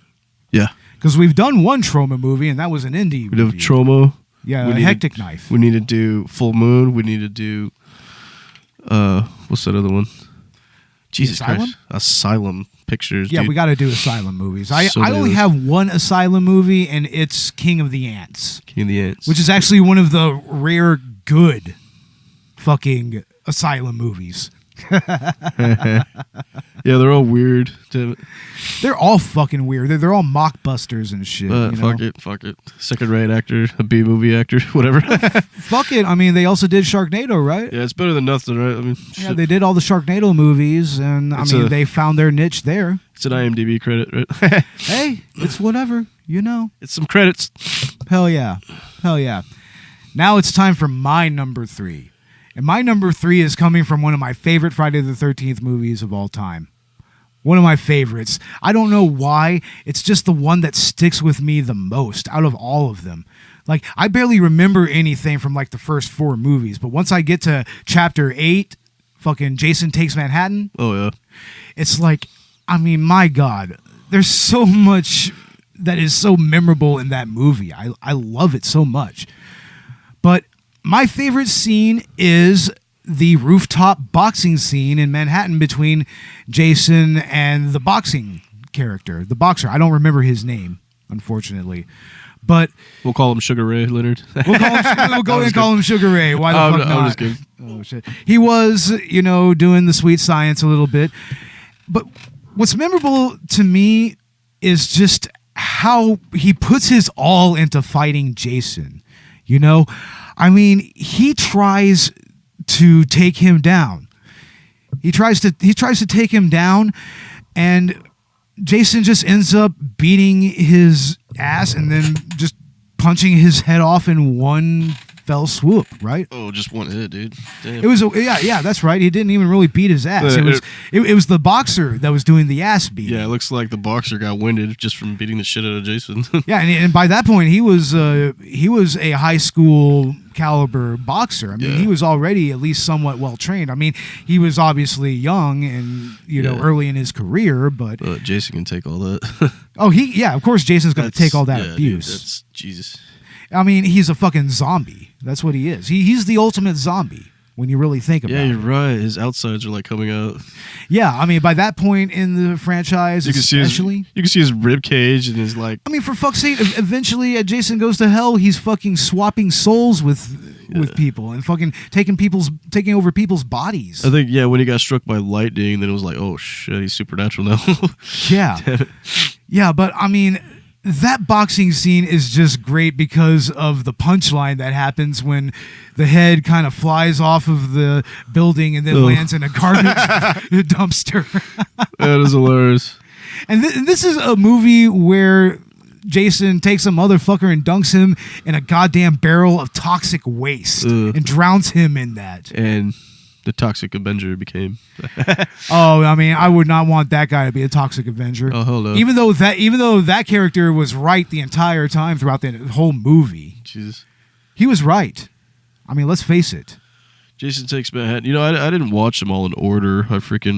[SPEAKER 3] Yeah.
[SPEAKER 2] Because we've done one Trauma movie, and that was an indie movie.
[SPEAKER 3] We did Trauma.
[SPEAKER 2] Yeah, Hectic Knife.
[SPEAKER 3] We need to do Full Moon. We need to do... what's that other one? Jesus Christ. Asylum Pictures.
[SPEAKER 2] Yeah,
[SPEAKER 3] dude.
[SPEAKER 2] we got to do Asylum movies. I only have one Asylum movie, and it's King of the Ants.
[SPEAKER 3] King of the Ants.
[SPEAKER 2] Which is actually one of the rare good fucking Asylum movies.
[SPEAKER 3] Yeah, they're all weird.
[SPEAKER 2] They're all fucking weird. They're all mockbusters and shit.
[SPEAKER 3] Fuck it. Second-rate actor, a B-movie actor, whatever.
[SPEAKER 2] Fuck it. I mean, they also did Sharknado, right?
[SPEAKER 3] Yeah, it's better than nothing, right? I mean,
[SPEAKER 2] yeah, they did all the Sharknado movies, and they found their niche there.
[SPEAKER 3] It's an IMDb credit, right?
[SPEAKER 2] Hey, it's whatever, you know.
[SPEAKER 3] It's some credits.
[SPEAKER 2] Hell yeah. Now it's time for my number 3. And my number 3 is coming from one of my favorite Friday the 13th movies of all time. One of my favorites. I don't know why. It's just the one that sticks with me the most out of all of them. Like, I barely remember anything from like the first 4 movies, but once I get to chapter 8, fucking Jason Takes Manhattan.
[SPEAKER 3] Oh, yeah.
[SPEAKER 2] It's like, I mean, my God, there's so much that is so memorable in that movie. I love it so much. But my favorite scene is the rooftop boxing scene in Manhattan between Jason and the boxing character, the boxer. I don't remember his name, unfortunately. But
[SPEAKER 3] we'll call him Sugar Ray Leonard.
[SPEAKER 2] We'll go ahead and call him Sugar Ray. Why the fuck not?
[SPEAKER 3] I'm just kidding.
[SPEAKER 2] Oh, shit. He was, doing the sweet science a little bit. But what's memorable to me is just how he puts his all into fighting Jason. I mean, he tries to take him down. He tries to take him down, and Jason just ends up beating his ass and then just punching his head off in one fell swoop, right?
[SPEAKER 3] Oh, just one hit, dude. Damn.
[SPEAKER 2] It was that's right. He didn't even really beat his ass. It was the boxer that was doing the ass beating.
[SPEAKER 3] Yeah, it looks like the boxer got winded just from beating the shit out of Jason.
[SPEAKER 2] Yeah, and by that point he was a high school caliber boxer. I mean, he was already at least somewhat well trained. I mean, he was obviously young and early in his career, but
[SPEAKER 3] Jason can take all that.
[SPEAKER 2] Of course Jason's going to take all that abuse.
[SPEAKER 3] Dude, that's Jesus.
[SPEAKER 2] I mean, he's a fucking zombie. That's what he is. He's the ultimate zombie when you really think about it.
[SPEAKER 3] Yeah, you're right. His outsides are like coming out.
[SPEAKER 2] Yeah, I mean, by that point in the franchise, you can see
[SPEAKER 3] his rib cage and his like.
[SPEAKER 2] I mean, for fuck's sake! Eventually, Jason Goes to Hell. He's fucking swapping souls with people and fucking taking over people's bodies.
[SPEAKER 3] I think when he got struck by lightning, then it was like, oh shit, he's supernatural now.
[SPEAKER 2] Yeah, yeah, but I mean. That boxing scene is just great because of the punchline that happens when the head kind of flies off of the building and then lands in a garbage dumpster.
[SPEAKER 3] That is hilarious.
[SPEAKER 2] And this is a movie where Jason takes a motherfucker and dunks him in a goddamn barrel of toxic waste and drowns him in that.
[SPEAKER 3] And the Toxic Avenger became.
[SPEAKER 2] Oh, I mean, I would not want that guy to be a Toxic Avenger.
[SPEAKER 3] Oh, hold on.
[SPEAKER 2] Even though that character was right the entire time throughout the whole movie.
[SPEAKER 3] Jesus.
[SPEAKER 2] He was right. I mean, let's face it.
[SPEAKER 3] Jason Takes Manhattan. I didn't watch them all in order. I forget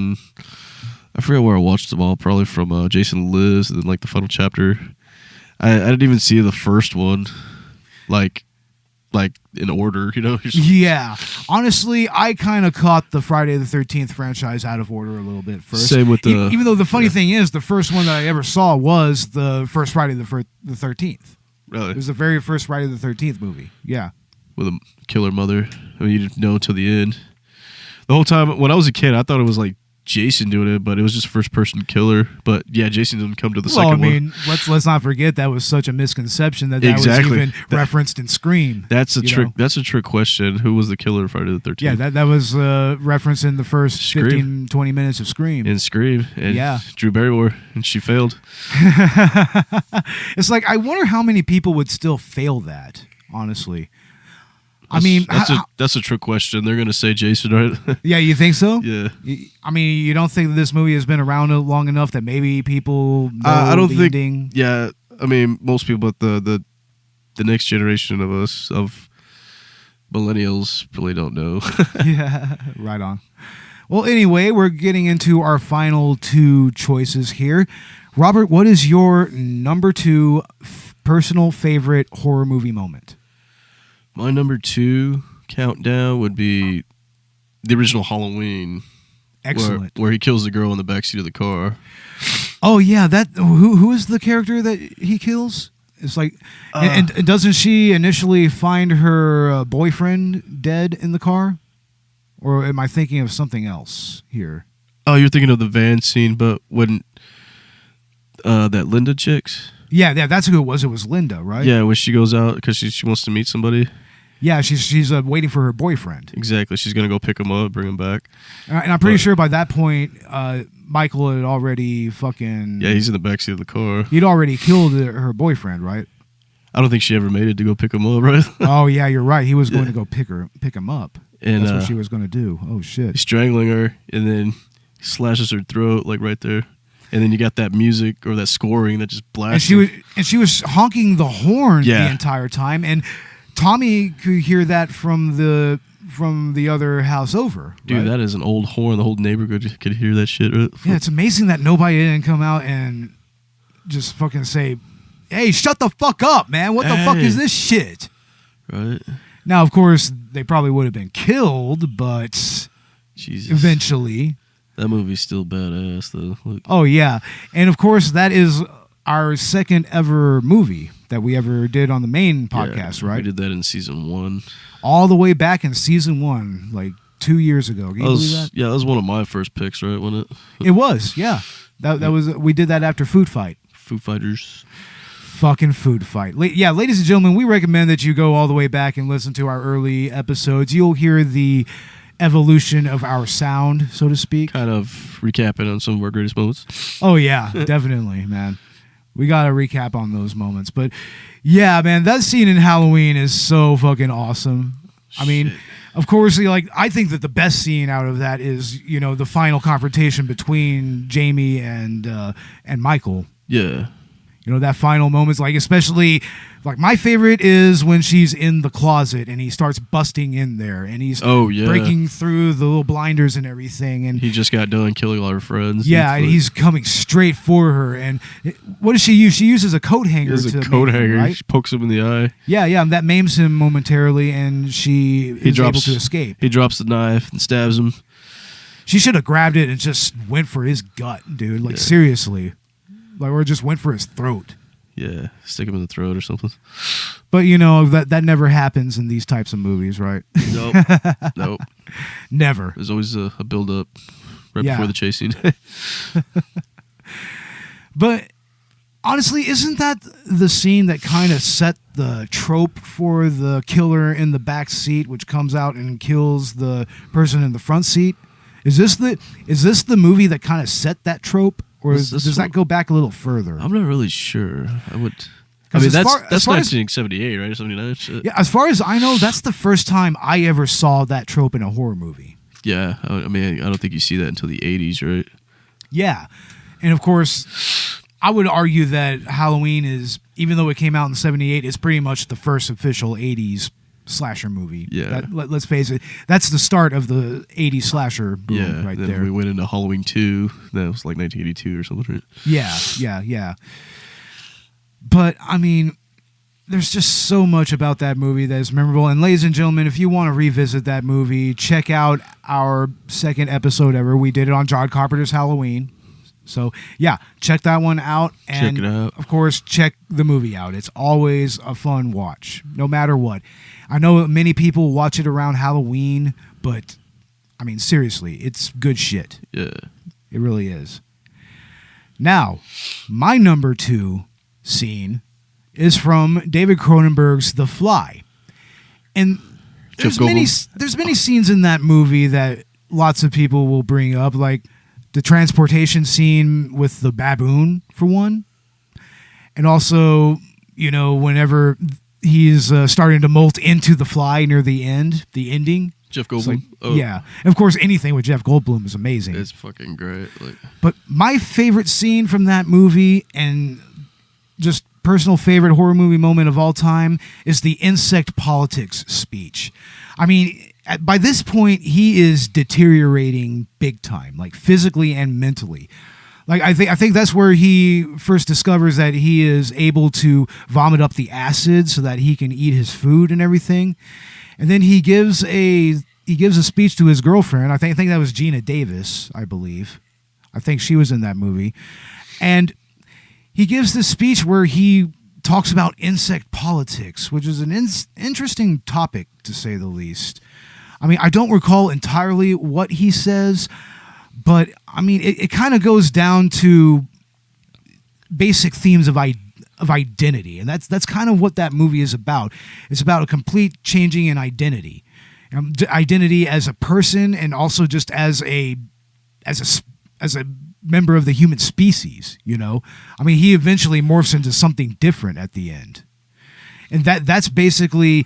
[SPEAKER 3] where I watched them all. Probably from Jason Lives and then like the final chapter. I didn't even see the first one. Like in order,
[SPEAKER 2] Yeah. Honestly, I kind of caught the Friday the 13th franchise out of order a little bit first.
[SPEAKER 3] Same with the...
[SPEAKER 2] Even though the funny thing is, the first one that I ever saw was the first Friday the 13th.
[SPEAKER 3] Really?
[SPEAKER 2] It was the very first Friday the 13th movie. Yeah.
[SPEAKER 3] With a killer mother. I mean, you didn't know until the end. The whole time, when I was a kid, I thought it was like Jason doing it, but it was just first person killer. But yeah, Jason didn't come to the second one.
[SPEAKER 2] Well, I mean, let's not forget that was such a misconception that was even referenced in Scream.
[SPEAKER 3] That's a trick. That's a trick question. Who was the killer of Friday the 13th?
[SPEAKER 2] Yeah, that was referenced in the first 15, 20 minutes of Scream.
[SPEAKER 3] In Scream, and Drew Barrymore, and she failed.
[SPEAKER 2] It's like I wonder how many people would still fail that. Honestly.
[SPEAKER 3] That's a trick question. They're going to say Jason, right?
[SPEAKER 2] Yeah, you think so?
[SPEAKER 3] Yeah.
[SPEAKER 2] I mean, you don't think that this movie has been around long enough that maybe people know
[SPEAKER 3] I don't think.
[SPEAKER 2] ending?
[SPEAKER 3] Yeah, I mean, most people, but the next generation of us, of millennials, really don't know.
[SPEAKER 2] Yeah, right on. Well, anyway, we're getting into our final two choices here. Robert, what is your number 2 personal favorite horror movie moment?
[SPEAKER 3] My number 2 countdown would be the original Halloween.
[SPEAKER 2] Excellent.
[SPEAKER 3] Where he kills the girl in the backseat of the car.
[SPEAKER 2] Oh yeah, that who is the character that he kills? It's like, and doesn't she initially find her boyfriend dead in the car? Or am I thinking of something else here?
[SPEAKER 3] Oh, you're thinking of the van scene, but when that Linda chicks?
[SPEAKER 2] Yeah, that's who it was. It was Linda, right?
[SPEAKER 3] Yeah, when she goes out because she wants to meet somebody.
[SPEAKER 2] Yeah, she's waiting for her boyfriend.
[SPEAKER 3] Exactly. She's going to go pick him up, bring him back.
[SPEAKER 2] And I'm pretty sure by that point, Michael had already fucking...
[SPEAKER 3] Yeah, he's in the backseat of the car.
[SPEAKER 2] He'd already killed her boyfriend, right?
[SPEAKER 3] I don't think she ever made it to go pick him up, right?
[SPEAKER 2] Oh, yeah, you're right. He was going to go pick him up.
[SPEAKER 3] And
[SPEAKER 2] that's what she was going to do. Oh, shit.
[SPEAKER 3] He's strangling her, and then he slashes her throat, like right there. And then you got that music or that scoring that just blasts.
[SPEAKER 2] And she was honking the horn the entire time, and Tommy could hear that from the other house over.
[SPEAKER 3] Dude,
[SPEAKER 2] right?
[SPEAKER 3] that is an old horn. The whole neighborhood could hear that shit. Right?
[SPEAKER 2] Yeah, it's amazing that nobody didn't come out and just fucking say, "Hey, shut the fuck up, man! What the fuck is this shit?"
[SPEAKER 3] Right.
[SPEAKER 2] Now, of course, they probably would have been killed, but eventually.
[SPEAKER 3] That movie's still badass, though. Look.
[SPEAKER 2] Oh, yeah. And, of course, that is our second ever movie that we ever did on the main podcast, right?
[SPEAKER 3] We did that in season 1.
[SPEAKER 2] All the way back in season 1, like 2 years ago. Can you believe that?
[SPEAKER 3] Yeah, that was one of my first picks, right? Wasn't it?
[SPEAKER 2] It was, yeah. That was. We did that after Food Fight.
[SPEAKER 3] Foo Fighters.
[SPEAKER 2] Fucking Food Fight. Yeah, ladies and gentlemen, we recommend that you go all the way back and listen to our early episodes. You'll hear the evolution of our sound, so to speak.
[SPEAKER 3] Kind of recapping on some of our greatest moments.
[SPEAKER 2] Oh, yeah, definitely, man. We got to recap on those moments. But, yeah, man, that scene in Halloween is so fucking awesome. I mean, of course, like I think that the best scene out of that is, the final confrontation between Jamie and Michael.
[SPEAKER 3] Yeah.
[SPEAKER 2] That final moment's like, especially, like my favorite is when she's in the closet and he starts busting in there and he's breaking through the little blinders and everything. And
[SPEAKER 3] he just got done killing all her friends.
[SPEAKER 2] Yeah, and he's coming straight for her. And what does she use? She uses a coat hanger.
[SPEAKER 3] Right? She pokes him in the eye.
[SPEAKER 2] Yeah, and that maims him momentarily, and he is able to escape.
[SPEAKER 3] He drops the knife and stabs him.
[SPEAKER 2] She should have grabbed it and just went for his gut, dude. Like, seriously. Or just went for his throat.
[SPEAKER 3] Yeah, stick him in the throat or something.
[SPEAKER 2] But, that never happens in these types of movies, right?
[SPEAKER 3] Nope.
[SPEAKER 2] Never.
[SPEAKER 3] There's always a build-up right before the chase scene.
[SPEAKER 2] But, honestly, isn't that the scene that kind of set the trope for the killer in the back seat, which comes out and kills the person in the front seat? Is this the movie that kind of set that trope? Or does that go back a little further? I'm
[SPEAKER 3] not really sure. I mean, that's 1978, right? 79? Shit.
[SPEAKER 2] Yeah, as far as I know, that's the first time I ever saw that trope in a horror movie.
[SPEAKER 3] Yeah, I mean, I don't think you see that until the 80s, right?
[SPEAKER 2] Yeah, and of course, I would argue that Halloween is, even though it came out in 78, it's pretty much the first official 80s slasher movie.
[SPEAKER 3] Yeah.
[SPEAKER 2] Let's face it, that's the start of the 80s slasher boom right there.
[SPEAKER 3] We went into Halloween 2. That was like 1982 or something, right?
[SPEAKER 2] Yeah. But, I mean, there's just so much about that movie that is memorable. And ladies and gentlemen, if you want to revisit that movie, check out our second episode ever. We did it on John Carpenter's Halloween. So, yeah, check that one out. And,
[SPEAKER 3] check it out.
[SPEAKER 2] Of course, check the movie out. It's always a fun watch, no matter what. I know many people watch it around Halloween, but, I mean, seriously, it's good shit.
[SPEAKER 3] Yeah.
[SPEAKER 2] It really is. Now, my number 2 scene is from David Cronenberg's The Fly. And there's many scenes in that movie that lots of people will bring up, like the transportation scene with the baboon, for one. And also, whenever he's starting to molt into the fly near the ending.
[SPEAKER 3] Jeff Goldblum.
[SPEAKER 2] Yeah. And of course, anything with Jeff Goldblum is amazing.
[SPEAKER 3] It's fucking great.
[SPEAKER 2] But my favorite scene from that movie, and just personal favorite horror movie moment of all time, is the insect politics speech. I mean, by this point, he is deteriorating big time, like physically and mentally. Like I think that's where he first discovers that he is able to vomit up the acid so that he can eat his food and everything. And then he gives a speech to his girlfriend. I think that was Gina Davis, I believe. I think she was in that movie. And he gives this speech where he talks about insect politics, which is an interesting topic, to say the least. I mean, I don't recall entirely what he says, but I mean, it kind of goes down to basic themes of identity, and that's kind of what that movie is about. It's about a complete changing in identity, identity as a person, and also just as a member of the human species. I mean, he eventually morphs into something different at the end, and that's basically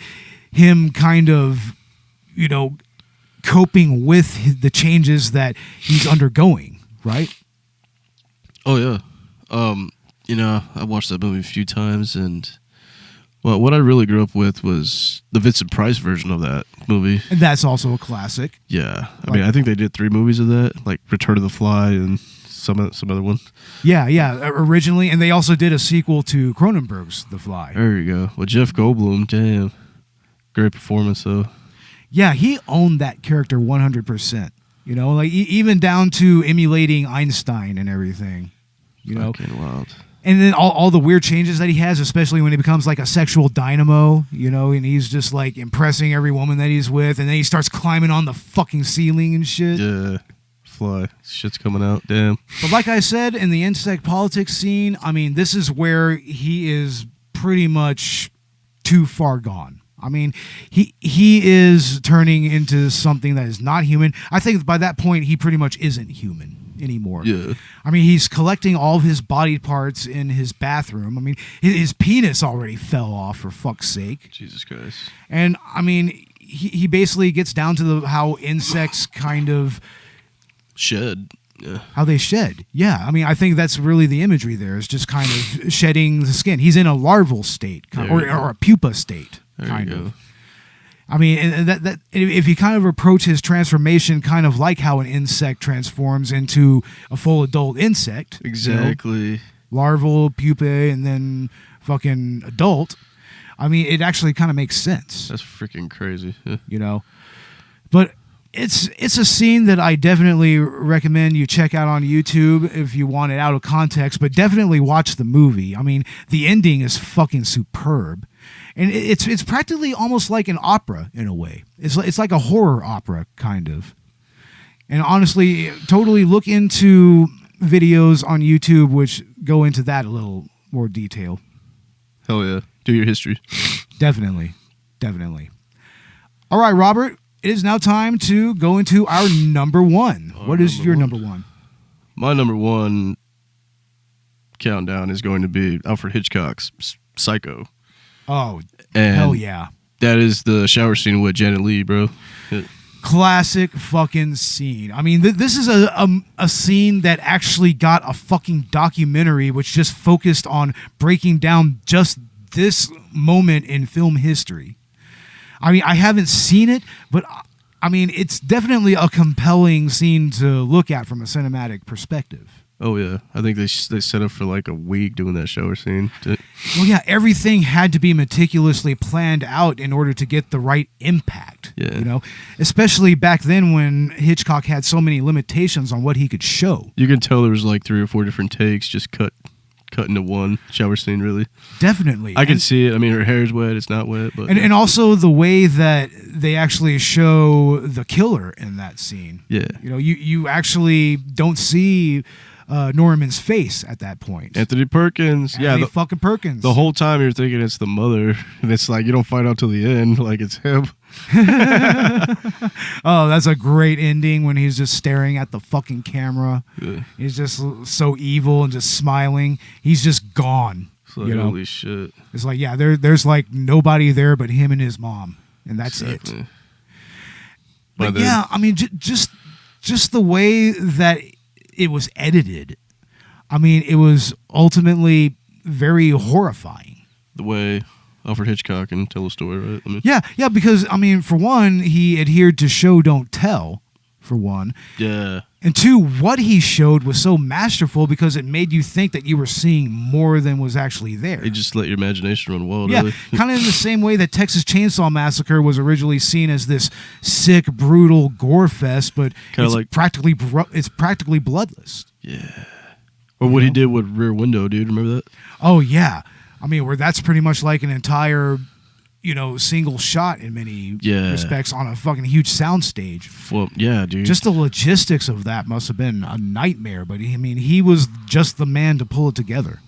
[SPEAKER 2] him kind of coping with the changes that he's undergoing, right?
[SPEAKER 3] Oh yeah. I watched that movie a few times, and what I really grew up with was the Vincent Price version of that movie.
[SPEAKER 2] And that's also a classic.
[SPEAKER 3] Yeah. I mean, I think they did 3 movies of that, like Return of the Fly and some other one.
[SPEAKER 2] Yeah, originally, and they also did a sequel to Cronenberg's The Fly.
[SPEAKER 3] There you go. Well, Jeff Goldblum, damn. Great performance, though.
[SPEAKER 2] Yeah, he owned that character 100%. Like even down to emulating Einstein and everything.
[SPEAKER 3] Fucking wild.
[SPEAKER 2] And then all the weird changes that he has, especially when he becomes like a sexual dynamo, and he's just like impressing every woman that he's with, and then he starts climbing on the fucking ceiling and shit.
[SPEAKER 3] Yeah, fly. Shit's coming out, damn.
[SPEAKER 2] But like I said, in the insect politics scene, I mean, this is where he is pretty much too far gone. I mean, he is turning into something that is not human. I think by that point, he pretty much isn't human anymore.
[SPEAKER 3] Yeah.
[SPEAKER 2] I mean, he's collecting all of his body parts in his bathroom. I mean, his penis already fell off, for fuck's sake.
[SPEAKER 3] Jesus Christ.
[SPEAKER 2] And, I mean, he basically gets down to how insects kind of...
[SPEAKER 3] shed. Yeah.
[SPEAKER 2] How they shed. Yeah. I mean, I think that's really the imagery there, is just kind of shedding the skin. He's in a larval state, or a pupa state. Kind of. I mean, and that if you kind of approach his transformation kind of like how an insect transforms into a full adult insect.
[SPEAKER 3] Exactly.
[SPEAKER 2] Larval, pupae, and then fucking adult. I mean, it actually kind of makes sense.
[SPEAKER 3] That's freaking crazy. Yeah.
[SPEAKER 2] But it's a scene that I definitely recommend you check out on YouTube if you want it out of context, but definitely watch the movie. I mean, the ending is fucking superb. And it's practically almost like an opera in a way. It's like a horror opera, kind of. And honestly, totally look into videos on YouTube which go into that a little more detail.
[SPEAKER 3] Hell yeah. Do your history.
[SPEAKER 2] Definitely. All right, Robert, it is now time to go into our number 1. What is your number 1?
[SPEAKER 3] My number 1 countdown is going to be Alfred Hitchcock's Psycho.
[SPEAKER 2] Oh,
[SPEAKER 3] and
[SPEAKER 2] hell yeah.
[SPEAKER 3] That is the shower scene with Janet Leigh, bro.
[SPEAKER 2] Classic fucking scene. I mean, this is a scene that actually got a fucking documentary which just focused on breaking down just this moment in film history. I mean, I haven't seen it, but I mean, it's definitely a compelling scene to look at from a cinematic perspective.
[SPEAKER 3] Oh yeah, I think they set up for like a week doing that shower scene.
[SPEAKER 2] Well, yeah, everything had to be meticulously planned out in order to get the right impact.
[SPEAKER 3] Yeah,
[SPEAKER 2] especially back then when Hitchcock had so many limitations on what he could show.
[SPEAKER 3] You can tell there was like 3 or 4 different takes, just cut cut into one shower scene, really.
[SPEAKER 2] Definitely.
[SPEAKER 3] I can see it. I mean, her hair's wet. It's not wet. But
[SPEAKER 2] and also the way that they actually show the killer in that scene.
[SPEAKER 3] Yeah.
[SPEAKER 2] You actually don't see Norman's face at that point.
[SPEAKER 3] Anthony Perkins.
[SPEAKER 2] Anthony fucking Perkins.
[SPEAKER 3] The whole time you're thinking it's the mother, and it's like you don't find out till the end, like it's him.
[SPEAKER 2] Oh, that's a great ending when he's just staring at the fucking camera. Yeah. He's just so evil and just smiling. He's just gone.
[SPEAKER 3] It's like, holy shit.
[SPEAKER 2] It's like, yeah, there's like nobody there but him and his mom, and that's it. But yeah, I mean, just the way that it was edited. I mean, it was ultimately very horrifying.
[SPEAKER 3] The way Alfred Hitchcock can tell a story, right? I mean,
[SPEAKER 2] yeah, because, I mean, for one, he adhered to show, don't tell, for one.
[SPEAKER 3] Yeah.
[SPEAKER 2] And two, what he showed was so masterful because it made you think that you were seeing more than was actually there.
[SPEAKER 3] It just let your imagination run wild,
[SPEAKER 2] yeah,
[SPEAKER 3] really.
[SPEAKER 2] Kind of in the same way that Texas Chainsaw Massacre was originally seen as this sick, brutal gore fest, but it's practically bloodless.
[SPEAKER 3] Yeah. Or what he did with Rear Window, dude. Remember that?
[SPEAKER 2] Oh, yeah. I mean, where that's pretty much like an entire, single shot in many respects on a fucking huge soundstage.
[SPEAKER 3] Well, yeah, dude.
[SPEAKER 2] Just the logistics of that must have been a nightmare, but he was just the man to pull it together.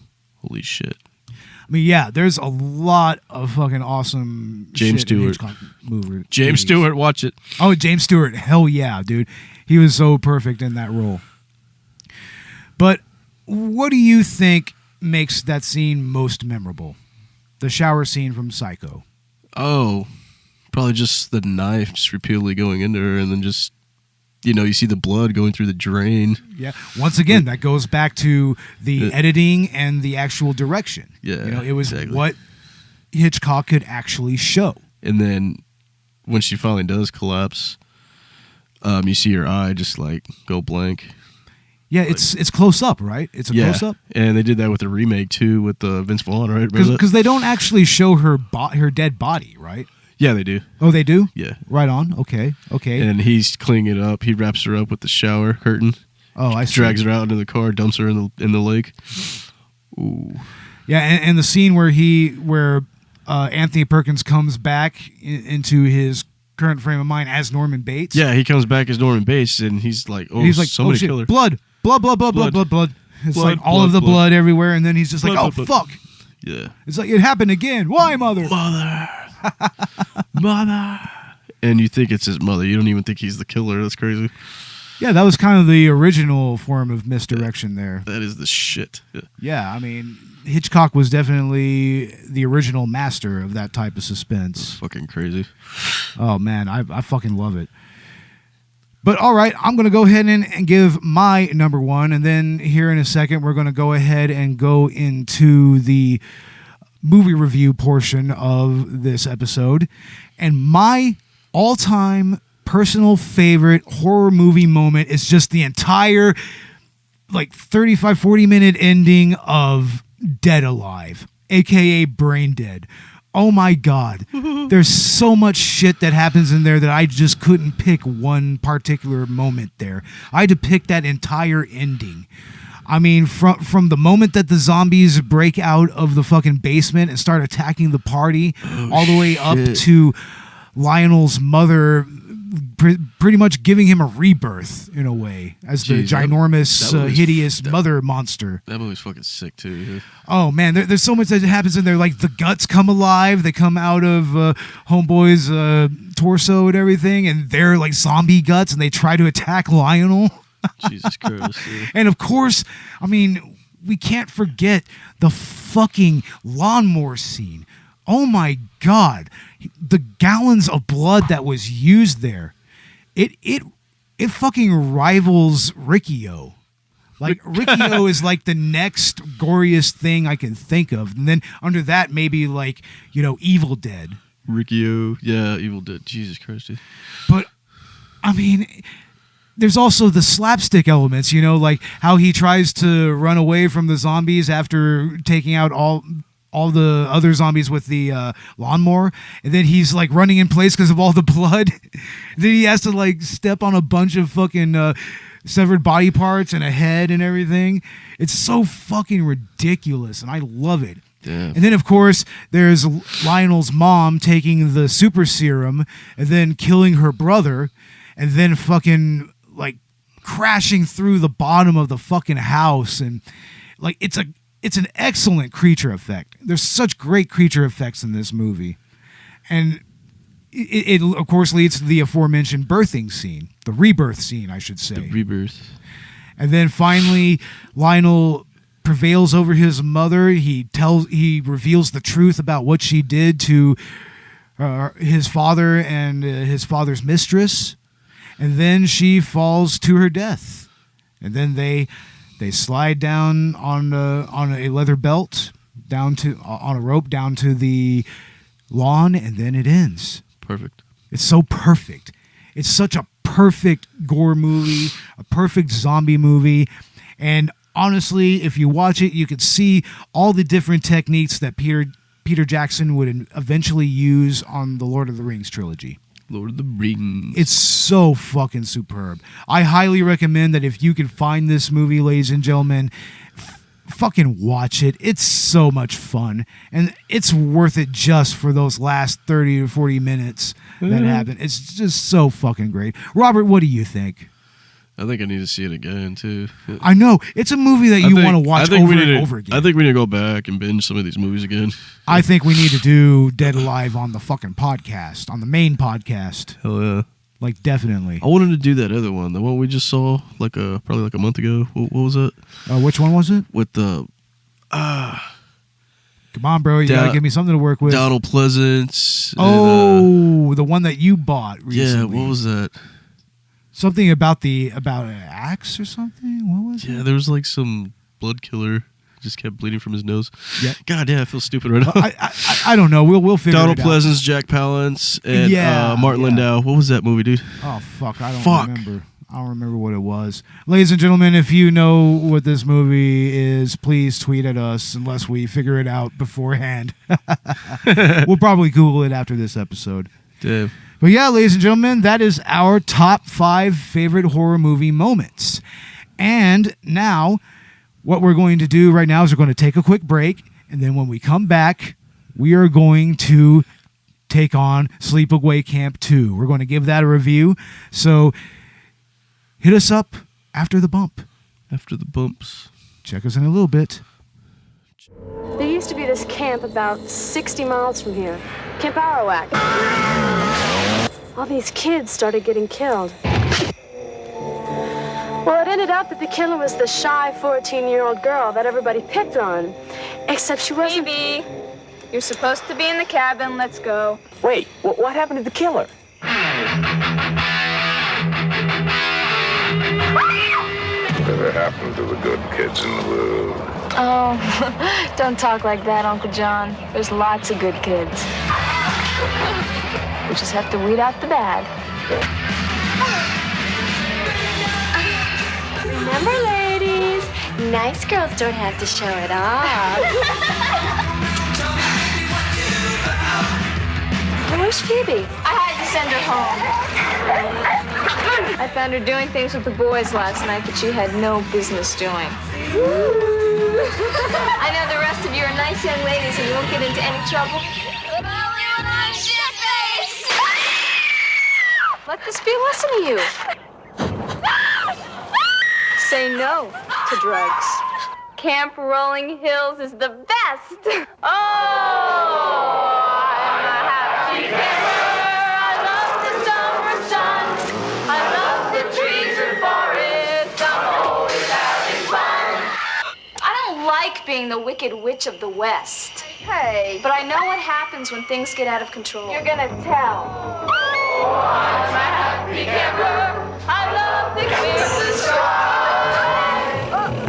[SPEAKER 3] Holy shit.
[SPEAKER 2] I mean, yeah, there's a lot of fucking awesome
[SPEAKER 3] James
[SPEAKER 2] shit in
[SPEAKER 3] Stewart.
[SPEAKER 2] Hitchcock movies.
[SPEAKER 3] James Stewart, watch it.
[SPEAKER 2] Oh, James Stewart. Hell yeah, dude. He was so perfect in that role. But what do you think makes that scene most memorable? The shower scene from Psycho.
[SPEAKER 3] Oh, probably just the knife just repeatedly going into her, and then just, you see the blood going through the drain.
[SPEAKER 2] Yeah. Once again, that goes back to the editing and the actual direction.
[SPEAKER 3] Yeah.
[SPEAKER 2] It was what Hitchcock could actually show.
[SPEAKER 3] And then when she finally does collapse, you see her eye just like go blank.
[SPEAKER 2] Yeah, it's close up, right? It's a close up.
[SPEAKER 3] And they did that with the remake too, with Vince Vaughn, right?
[SPEAKER 2] Because they don't actually show her dead body, right?
[SPEAKER 3] Yeah, they do.
[SPEAKER 2] Oh, they do?
[SPEAKER 3] Yeah.
[SPEAKER 2] Right on. Okay.
[SPEAKER 3] And he's cleaning it up. He wraps her up with the shower curtain.
[SPEAKER 2] Oh, I see.
[SPEAKER 3] Drags her out into the car, dumps her in the lake. Ooh.
[SPEAKER 2] Yeah, and the scene where Anthony Perkins comes back into his current frame of mind as Norman Bates.
[SPEAKER 3] Yeah, he comes back as Norman Bates, and he's like, somebody
[SPEAKER 2] shit,
[SPEAKER 3] kill her.
[SPEAKER 2] Blood. It's
[SPEAKER 3] blood,
[SPEAKER 2] like all of the blood everywhere, and then he's just like, fuck.
[SPEAKER 3] Yeah.
[SPEAKER 2] It's like, it happened again. Why, mother?
[SPEAKER 3] Mother. And you think it's his mother. You don't even think he's the killer. That's crazy.
[SPEAKER 2] Yeah, that was kind of the original form of misdirection there.
[SPEAKER 3] That is the shit.
[SPEAKER 2] Yeah, I mean, Hitchcock was definitely the original master of that type of suspense.
[SPEAKER 3] That's fucking crazy.
[SPEAKER 2] Oh, man, I fucking love it. But all right, I'm going to go ahead and give my number one, and then here in a second, we're going to go ahead and go into the movie review portion of this episode. And my all-time personal favorite horror movie moment is just the entire 35-40 minute ending of Dead Alive, aka Brain Dead. Oh my God. There's so much shit that happens in there that I just couldn't pick one particular moment there. I had to pick that entire ending. I mean, from the moment that the zombies break out of the fucking basement and start attacking the party, all the way up to Lionel's mother pretty much giving him a rebirth in a way as the ginormous, hideous mother monster.
[SPEAKER 3] That movie's fucking sick too. Yeah.
[SPEAKER 2] Oh man, there's so much that happens in there. Like the guts come alive; they come out of Homeboy's torso and everything, and they're like zombie guts, and they try to attack Lionel.
[SPEAKER 3] Jesus Christ! Yeah.
[SPEAKER 2] And of course, I mean, we can't forget the fucking lawnmower scene. Oh my God, the gallons of blood that was used there. It fucking rivals Riccio. Like Riccio is like the next goriest thing I can think of. And then under that, maybe Evil Dead.
[SPEAKER 3] Riccio, yeah, Evil Dead. Jesus Christ, dude.
[SPEAKER 2] But I mean, there's also the slapstick elements, like how he tries to run away from the zombies after taking out all the other zombies with the lawnmower, and then he's like running in place because of all the blood. Then he has to like step on a bunch of fucking severed body parts and a head and everything. It's so fucking ridiculous, and I love it.
[SPEAKER 3] Yeah.
[SPEAKER 2] And then, of course, there's Lionel's mom taking the super serum and then killing her brother and then fucking, like, crashing through the bottom of the fucking house. And, like, it's an excellent creature effect. There's such great creature effects in this movie. And it of course, leads to the aforementioned birthing scene. The rebirth scene, I should say.
[SPEAKER 3] The rebirth.
[SPEAKER 2] And then finally, Lionel prevails over his mother. He reveals the truth about what she did to his father and his father's mistress, and then she falls to her death. And then they slide down on a leather belt on a rope down to the lawn, and then it ends.
[SPEAKER 3] Perfect.
[SPEAKER 2] It's so perfect. It's such a perfect gore movie, a perfect zombie movie, and honestly, if you watch it, you could see all the different techniques that Peter Jackson would eventually use on the Lord of the Rings trilogy.
[SPEAKER 3] Lord of the Rings.
[SPEAKER 2] It's so fucking superb. I highly recommend that if you can find this movie, ladies and gentlemen, fucking watch it. It's so much fun, and it's worth it just for those last 30 to 40 minutes that happen. It's just so fucking great. Robert, what do you think?
[SPEAKER 3] I think I need to see it again, too.
[SPEAKER 2] I know. It's a movie that you want to watch over and over again.
[SPEAKER 3] I think we need to go back and binge some of these movies again.
[SPEAKER 2] I think we need to do Dead Alive on the fucking podcast, on the main podcast.
[SPEAKER 3] Hell yeah.
[SPEAKER 2] Like, definitely.
[SPEAKER 3] I wanted to do that other one, the one we just saw probably like a month ago. What was it?
[SPEAKER 2] Which one was it?
[SPEAKER 3] With the...
[SPEAKER 2] Come on, bro. You gotta give me something to work with.
[SPEAKER 3] Donald Pleasance.
[SPEAKER 2] Oh, the one that you bought recently.
[SPEAKER 3] Yeah, what was that?
[SPEAKER 2] Something about an axe or something? What was it?
[SPEAKER 3] Yeah, there was like some blood killer. Just kept bleeding from his nose.
[SPEAKER 2] Yeah.
[SPEAKER 3] God, yeah, I feel stupid right now.
[SPEAKER 2] I don't know. We'll figure
[SPEAKER 3] Donald
[SPEAKER 2] it out.
[SPEAKER 3] Donald Pleasance, Jack Palance, and Martin Landau. What was that movie, dude?
[SPEAKER 2] Oh, fuck. I don't remember. I don't remember what it was. Ladies and gentlemen, if you know what this movie is, please tweet at us unless we figure it out beforehand. We'll probably Google it after this episode.
[SPEAKER 3] Damn.
[SPEAKER 2] But yeah, ladies and gentlemen, that is our top 5 favorite horror movie moments. And now, what we're going to do right now is we're going to take a quick break. And then when we come back, we are going to take on Sleepaway Camp 2. We're going to give that a review. So hit us up after the bump.
[SPEAKER 3] After the bumps.
[SPEAKER 2] Check us in a little bit.
[SPEAKER 4] There used to be this camp about 60 miles from here. Camp Arawak. All these kids started getting killed. Well, it ended up that the killer was the shy 14-year-old girl that everybody picked on. Except she wasn't...
[SPEAKER 5] Baby, you're supposed to be in the cabin. Let's go.
[SPEAKER 6] Wait, what happened to the killer?
[SPEAKER 7] Whatever happened to the good kids in the world?
[SPEAKER 4] Oh, don't talk like that, Uncle John. There's lots of good kids. We just have to weed out the bad.
[SPEAKER 8] Remember, ladies, nice girls don't have to show it off.
[SPEAKER 4] Where's Phoebe?
[SPEAKER 5] I had to send her home. I found her doing things with the boys last night that she had no business doing. I know the rest of you are nice young ladies and you won't get into any trouble.
[SPEAKER 4] Let this be a lesson to you. Say no to drugs.
[SPEAKER 5] Camp Rolling Hills is the best. Oh, I'm a happy camper. I love the summer sun. I love the trees and forests. I'm always having fun. I don't like being the wicked witch of the West.
[SPEAKER 4] Hey,
[SPEAKER 5] But I know what happens when things get out of control.
[SPEAKER 4] you're gonna tell.
[SPEAKER 5] Oh, I'm a happy camper. I love the clear blue sky.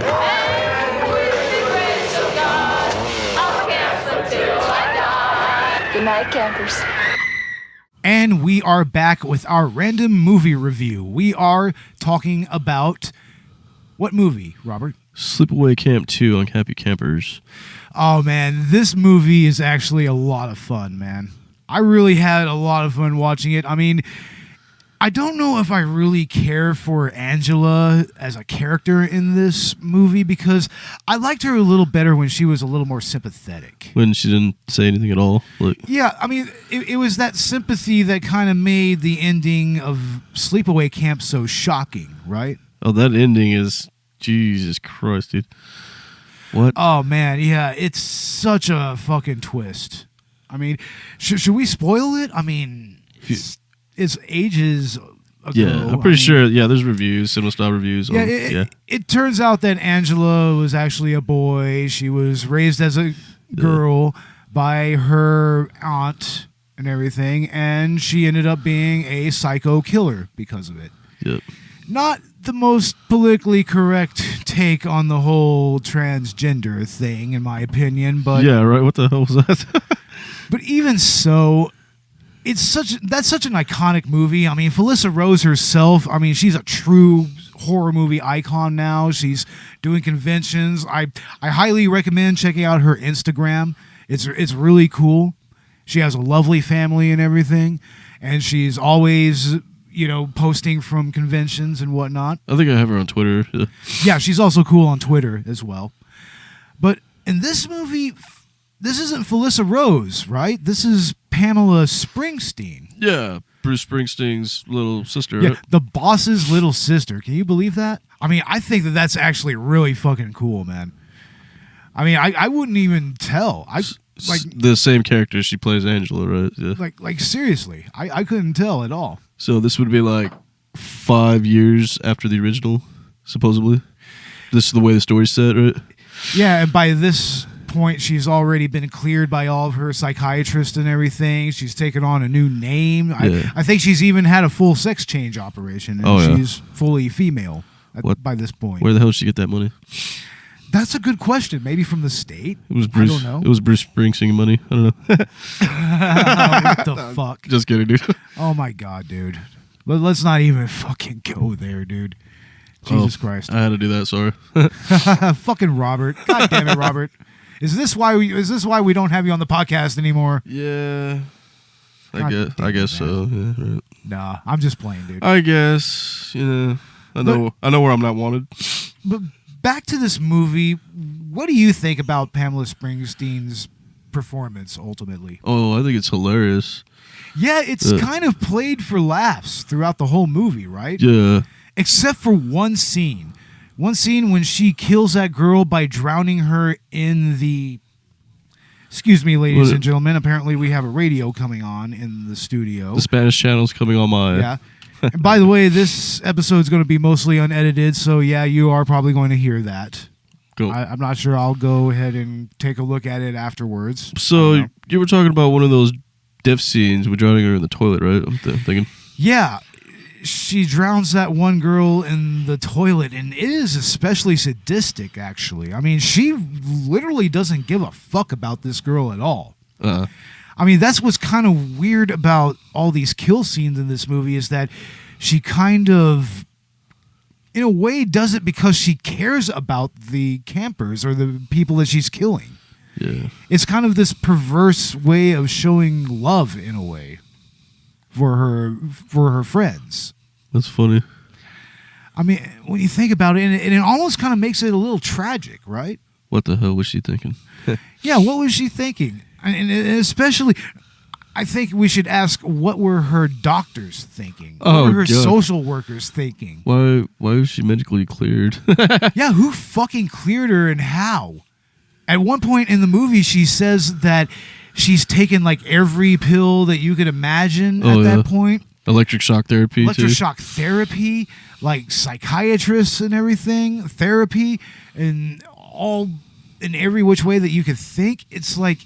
[SPEAKER 5] And with the grace of God, I'll camp until I die.
[SPEAKER 4] Good night, campers.
[SPEAKER 2] And we are back with our random movie review. We are talking about what movie, Robert?
[SPEAKER 3] Sleepaway Camp 2 on Happy Campers.
[SPEAKER 2] Oh, man, this movie is actually a lot of fun, man. I really had a lot of fun watching it. I mean, I don't know if I really care for Angela as a character in this movie because I liked her a little better when she was a little more sympathetic.
[SPEAKER 3] When she didn't say anything at all?
[SPEAKER 2] Yeah, I mean, it was that sympathy that kind of made the ending of Sleepaway Camp so shocking, right?
[SPEAKER 3] Oh, that ending is... Jesus Christ, dude. What?
[SPEAKER 2] Oh, man, yeah, it's such a fucking twist. I mean, should we spoil it? I mean... It's ages ago.
[SPEAKER 3] Yeah, I'm pretty sure. Yeah, there's reviews, CinemaStar reviews.
[SPEAKER 2] It turns out that Angela was actually a boy. She was raised as a girl by her aunt and everything, and she ended up being a psycho killer because of it.
[SPEAKER 3] Yep.
[SPEAKER 2] Not the most politically correct take on the whole transgender thing, in my opinion, but...
[SPEAKER 3] Yeah, right? What the hell was that?
[SPEAKER 2] But even so... That's such an iconic movie. I mean, Felissa Rose herself, I mean, she's a true horror movie icon now. She's doing conventions. I highly recommend checking out her Instagram. It's really cool. She has a lovely family and everything, and she's always, posting from conventions and whatnot.
[SPEAKER 3] I think I have her on Twitter.
[SPEAKER 2] Yeah, she's also cool on Twitter as well. But in this movie, this isn't Felissa Rose, right? This is Pamela Springsteen.
[SPEAKER 3] Yeah, Bruce Springsteen's little sister.
[SPEAKER 2] Yeah,
[SPEAKER 3] right?
[SPEAKER 2] the boss's little sister. Can you believe that? I mean, I think that's actually really fucking cool, man. I mean, I wouldn't even tell.
[SPEAKER 3] The same character she plays Angela, right? Yeah.
[SPEAKER 2] Like seriously, I couldn't tell at all.
[SPEAKER 3] So this would be like 5 years after the original, supposedly. This is the way the story's set, right?
[SPEAKER 2] Yeah, and by this point, she's already been cleared by all of her psychiatrists and everything. She's taken on a new name.
[SPEAKER 3] Yeah.
[SPEAKER 2] I think she's even had a full sex change operation, and she's fully female by this point.
[SPEAKER 3] Where the hell did she get that money?
[SPEAKER 2] That's a good question. Maybe from the state.
[SPEAKER 3] It was Bruce.
[SPEAKER 2] I don't know.
[SPEAKER 3] It was Bruce Springsteen money. I don't know.
[SPEAKER 2] What the fuck?
[SPEAKER 3] Just kidding, dude.
[SPEAKER 2] Oh my god, dude. Let's not even fucking go there, dude. Jesus Christ.
[SPEAKER 3] I had to do that. Sorry.
[SPEAKER 2] Fucking Robert. God damn it, Robert. Is this why we don't have you on the podcast anymore?
[SPEAKER 3] Yeah. I guess so. Yeah, right.
[SPEAKER 2] Nah, I'm just playing, dude.
[SPEAKER 3] I guess, I know where I'm not wanted.
[SPEAKER 2] But back to this movie, what do you think about Pamela Springsteen's performance ultimately?
[SPEAKER 3] Oh, I think it's hilarious.
[SPEAKER 2] Yeah, it's kind of played for laughs throughout the whole movie, right?
[SPEAKER 3] Yeah.
[SPEAKER 2] Except for one scene. One scene when she kills that girl by drowning her in the... Excuse me, ladies and gentlemen. Apparently we have a radio coming on in the studio.
[SPEAKER 3] The Spanish channel's coming on my...
[SPEAKER 2] Yeah. And by the way, this episode's going to be mostly unedited, so yeah, you are probably going to hear that.
[SPEAKER 3] Cool.
[SPEAKER 2] I'm not sure. I'll go ahead and take a look at it afterwards.
[SPEAKER 3] So you were talking about one of those death scenes with drowning her in the toilet, right? I'm thinking.
[SPEAKER 2] Yeah. She drowns that one girl in the toilet, and it is especially sadistic, actually. I mean, she literally doesn't give a fuck about this girl at all. I mean, that's what's kind of weird about all these kill scenes in this movie is that she kind of, in a way, does it because she cares about the campers or the people that she's killing.
[SPEAKER 3] Yeah.
[SPEAKER 2] It's kind of this perverse way of showing love, in a way, for her friends.
[SPEAKER 3] That's funny.
[SPEAKER 2] I mean, when you think about it, and it almost kind of makes it a little tragic, right?
[SPEAKER 3] What the hell was she thinking?
[SPEAKER 2] Yeah, what was she thinking? And especially, I think we should ask, what were her doctors thinking? What were her social workers thinking?
[SPEAKER 3] Why was she medically cleared?
[SPEAKER 2] Yeah, who fucking cleared her and how? At one point in the movie, she says that she's taken like every pill that you could imagine at that point.
[SPEAKER 3] Electric shock therapy,
[SPEAKER 2] Electroshock therapy, like psychiatrists and everything, therapy, and all in every which way that you could think. It's like,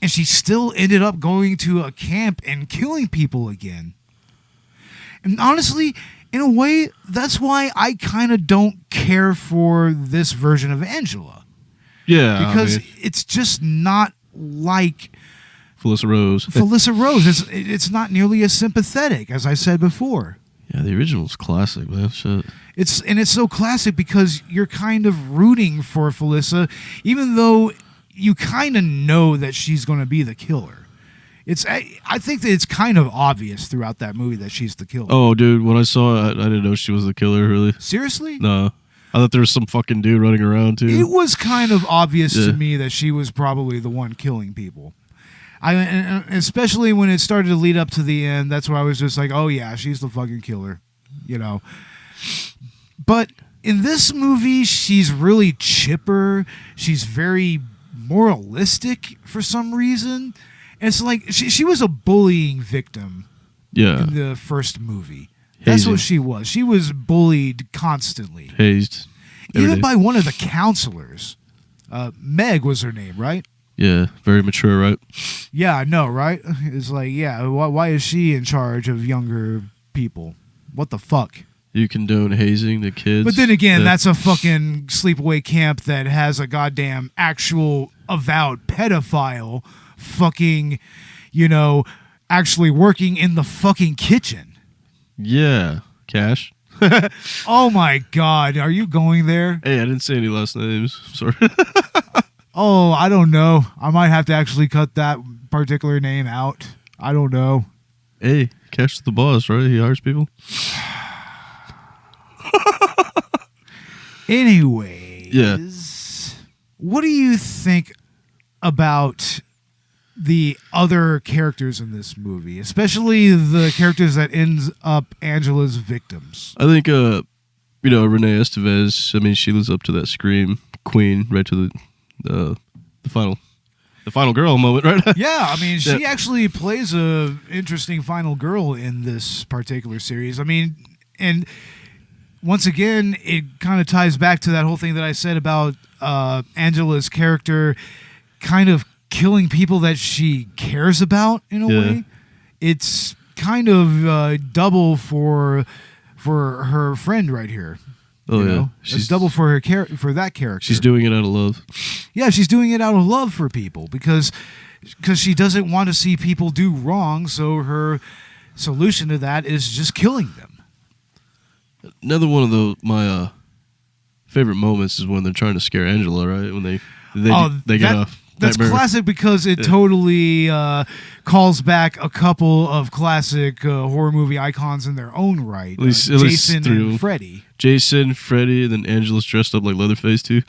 [SPEAKER 2] and she still ended up going to a camp and killing people again. And honestly, in a way, that's why I kind of don't care for this version of Angela.
[SPEAKER 3] Yeah.
[SPEAKER 2] Because it's just not like...
[SPEAKER 3] Felissa Rose.
[SPEAKER 2] Felissa Rose. It's not nearly as sympathetic, as I said before.
[SPEAKER 3] Yeah, the original's classic, man. Shit.
[SPEAKER 2] It's so classic because you're kind of rooting for Felissa, even though you kind of know that she's going to be the killer. I think that it's kind of obvious throughout that movie that she's the killer.
[SPEAKER 3] Oh, dude, when I saw it, I didn't know she was the killer, really.
[SPEAKER 2] Seriously?
[SPEAKER 3] No. I thought there was some fucking dude running around, too.
[SPEAKER 2] It was kind of obvious to me that she was probably the one killing people. And especially when it started to lead up to the end, that's where I was just like, oh, yeah, she's the fucking killer, you know. But in this movie, she's really chipper. She's very moralistic for some reason. It's like she was a bullying victim in the first movie. That's what she was. She was bullied constantly.
[SPEAKER 3] Hazed.
[SPEAKER 2] Even by one of the counselors. Meg was her name, right?
[SPEAKER 3] Yeah, very mature, right?
[SPEAKER 2] Yeah, I know, right? It's like, yeah, why is she in charge of younger people? What the fuck?
[SPEAKER 3] You condone hazing the kids.
[SPEAKER 2] But then again, that's a fucking sleepaway camp that has a goddamn actual avowed pedophile fucking, you know, actually working in the fucking kitchen.
[SPEAKER 3] Yeah. Cash.
[SPEAKER 2] Oh my God. Are you going there?
[SPEAKER 3] Hey, I didn't say any last names. Sorry.
[SPEAKER 2] Oh, I don't know. I might have to actually cut that particular name out. I don't know.
[SPEAKER 3] Hey, Cash is the boss, right? He hires people.
[SPEAKER 2] Anyways, what do you think about the other characters in this movie, especially the characters that ends up Angela's victims?
[SPEAKER 3] I think, Renee Estevez, I mean, she lives up to that Scream Queen, right to the final girl moment, right?
[SPEAKER 2] Yeah, I mean, she actually plays a interesting final girl in this particular series. I mean, and once again, it kind of ties back to that whole thing that I said about Angela's character kind of killing people that she cares about in a way. It's kind of double for her friend right here.
[SPEAKER 3] Oh, yeah.
[SPEAKER 2] It's double for her for that character.
[SPEAKER 3] She's doing it out of love.
[SPEAKER 2] Yeah, she's doing it out of love for people because she doesn't want to see people do wrong, so her solution to that is just killing them.
[SPEAKER 3] Another one of my favorite moments is when they're trying to scare Angela, right? When they get off.
[SPEAKER 2] That's classic because it totally calls back a couple of classic horror movie icons in their own right.
[SPEAKER 3] At least
[SPEAKER 2] Jason and Freddy.
[SPEAKER 3] Jason, Freddy, and then Angela's dressed up like Leatherface too.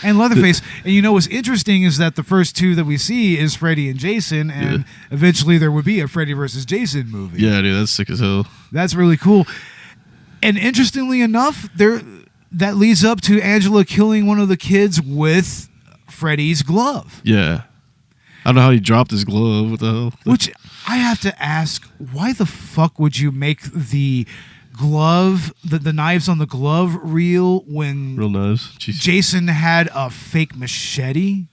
[SPEAKER 2] And Leatherface. And you know what's interesting is that the first two that we see is Freddy and Jason, and eventually there would be a Freddy versus Jason movie.
[SPEAKER 3] Yeah, dude, that's sick as hell.
[SPEAKER 2] That's really cool. And interestingly enough, that leads up to Angela killing one of the kids with Freddy's glove.
[SPEAKER 3] Yeah. I don't know how he dropped his glove. What the hell?
[SPEAKER 2] Which I have to ask, why the fuck would you make the glove, the knives on the glove real when
[SPEAKER 3] real knives?
[SPEAKER 2] Jason had a fake machete?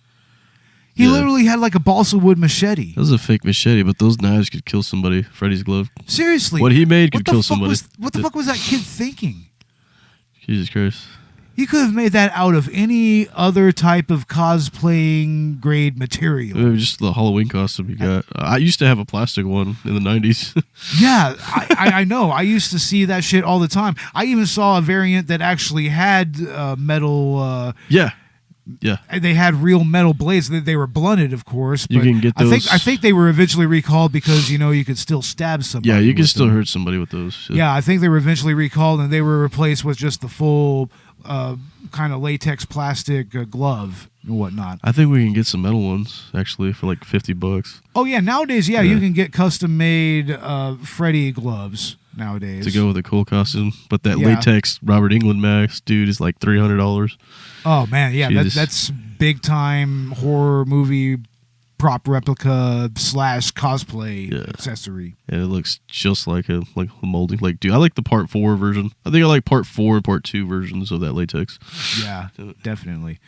[SPEAKER 2] He literally had like a balsa wood machete.
[SPEAKER 3] That was a fake machete, but those knives could kill somebody. Freddy's glove.
[SPEAKER 2] Seriously.
[SPEAKER 3] What he made could kill somebody.
[SPEAKER 2] What the fuck was that kid thinking?
[SPEAKER 3] Jesus Christ.
[SPEAKER 2] He could have made that out of any other type of cosplaying grade material.
[SPEAKER 3] Maybe just the Halloween costume you got. I used to have a plastic one in the 90s.
[SPEAKER 2] Yeah, I know. I used to see that shit all the time. I even saw a variant that actually had metal...
[SPEAKER 3] Yeah.
[SPEAKER 2] They had real metal blades. They were blunted, of course. But
[SPEAKER 3] you can get those.
[SPEAKER 2] I think they were eventually recalled because, you could still stab somebody.
[SPEAKER 3] Yeah, you can still hurt somebody with those.
[SPEAKER 2] Yeah, I think they were eventually recalled and they were replaced with just the full... kind of latex plastic glove and whatnot.
[SPEAKER 3] I think we can get some metal ones actually for like $50.
[SPEAKER 2] Oh yeah, nowadays you can get custom made Freddy gloves nowadays
[SPEAKER 3] to go with a cool costume. But that latex Robert Englund mask, dude, is like $300.
[SPEAKER 2] Oh man, yeah, that's big time horror movie prop replica / cosplay accessory.
[SPEAKER 3] And it looks just like a molding. Like, dude, I like the Part 4 version. I think I like Part 4 and Part 2 versions of that latex.
[SPEAKER 2] Yeah, definitely.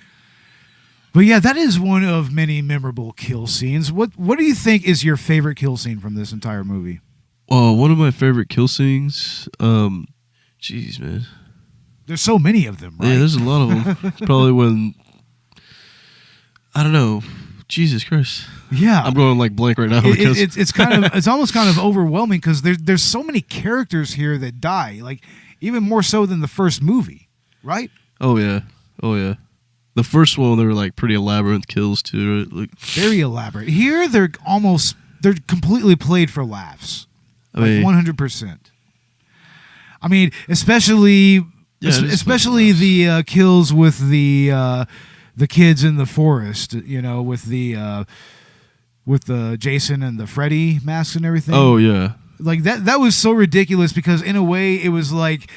[SPEAKER 2] But yeah, that is one of many memorable kill scenes. What do you think is your favorite kill scene from this entire movie?
[SPEAKER 3] Oh, one of my favorite kill scenes. Jeez, man.
[SPEAKER 2] There's so many of them, right?
[SPEAKER 3] Yeah, there's a lot of them. Probably when, I don't know. Jesus Christ!
[SPEAKER 2] Yeah,
[SPEAKER 3] I'm going like blank right now. Because
[SPEAKER 2] it's almost kind of overwhelming because there's so many characters here that die, like even more so than the first movie, right?
[SPEAKER 3] Oh yeah. The first one they were like pretty elaborate kills too, right? Like,
[SPEAKER 2] very elaborate. Here they're almost they're completely played for laughs.
[SPEAKER 3] I mean,
[SPEAKER 2] 100%. I mean, especially the kills with the kids in the forest, with the Jason and the Freddy masks and everything.
[SPEAKER 3] Oh yeah.
[SPEAKER 2] Like that was so ridiculous because in a way it was like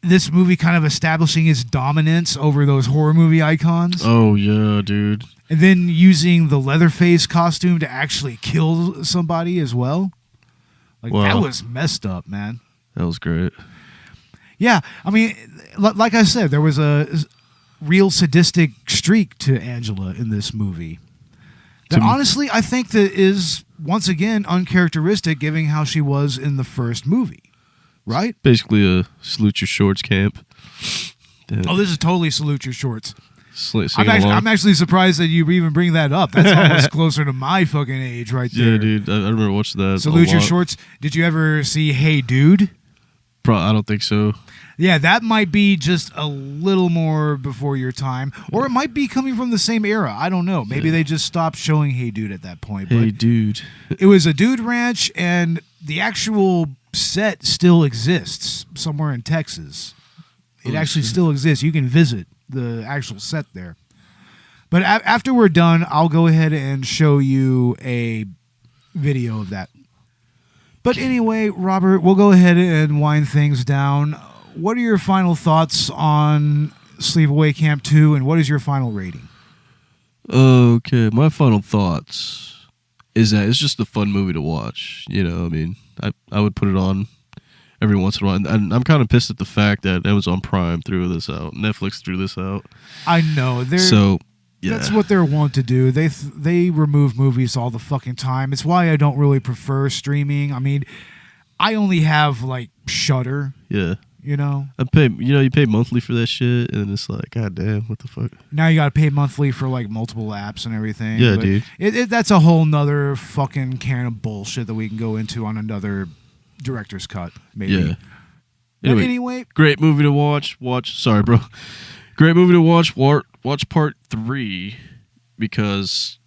[SPEAKER 2] this movie kind of establishing its dominance over those horror movie icons.
[SPEAKER 3] Oh yeah, dude.
[SPEAKER 2] And then using the Leatherface costume to actually kill somebody as well. Like,
[SPEAKER 3] wow.
[SPEAKER 2] That was messed up, man.
[SPEAKER 3] That was great.
[SPEAKER 2] Yeah, I mean, like I said, there was a real sadistic streak to Angela in this movie. That honestly, I think that is, once again, uncharacteristic given how she was in the first movie. Right?
[SPEAKER 3] Basically a salute your shorts camp.
[SPEAKER 2] Oh, this is totally salute your shorts.
[SPEAKER 3] I'm
[SPEAKER 2] actually surprised that you even bring that up. That's almost closer to my fucking age right there.
[SPEAKER 3] Yeah, dude. I remember watching that.
[SPEAKER 2] Salute your shorts. Did you ever see Hey Dude?
[SPEAKER 3] I don't think so.
[SPEAKER 2] Yeah, that might be just a little more before your time. Or it might be coming from the same era. I don't know. Maybe they just stopped showing Hey Dude at that point.
[SPEAKER 3] Hey Dude.
[SPEAKER 2] It was a dude ranch, and the actual set still exists somewhere in Texas. It actually still exists. You can visit the actual set there. But after we're done, I'll go ahead and show you a video of that. But anyway, Robert, we'll go ahead and wind things down. What are your final thoughts on Sleepaway Camp 2, and what is your final rating?
[SPEAKER 3] Okay, my final thoughts is that it's just a fun movie to watch. I mean, I would put it on every once in a while. And I'm kind of pissed at the fact that Amazon Prime threw this out. Netflix threw this out.
[SPEAKER 2] I know. That's what they're wont to do. They remove movies all the fucking time. It's why I don't really prefer streaming. I mean, I only have like Shudder.
[SPEAKER 3] Yeah.
[SPEAKER 2] I
[SPEAKER 3] pay. You pay monthly for that shit, and it's like, god damn, what the fuck?
[SPEAKER 2] Now you got to pay monthly for like multiple apps and everything.
[SPEAKER 3] Yeah, dude.
[SPEAKER 2] That's a whole nother fucking can of bullshit that we can go into on another director's cut, maybe.
[SPEAKER 3] Yeah.
[SPEAKER 2] But anyway,
[SPEAKER 3] great movie to watch. Sorry, bro. Great movie to watch. Watch part 3 because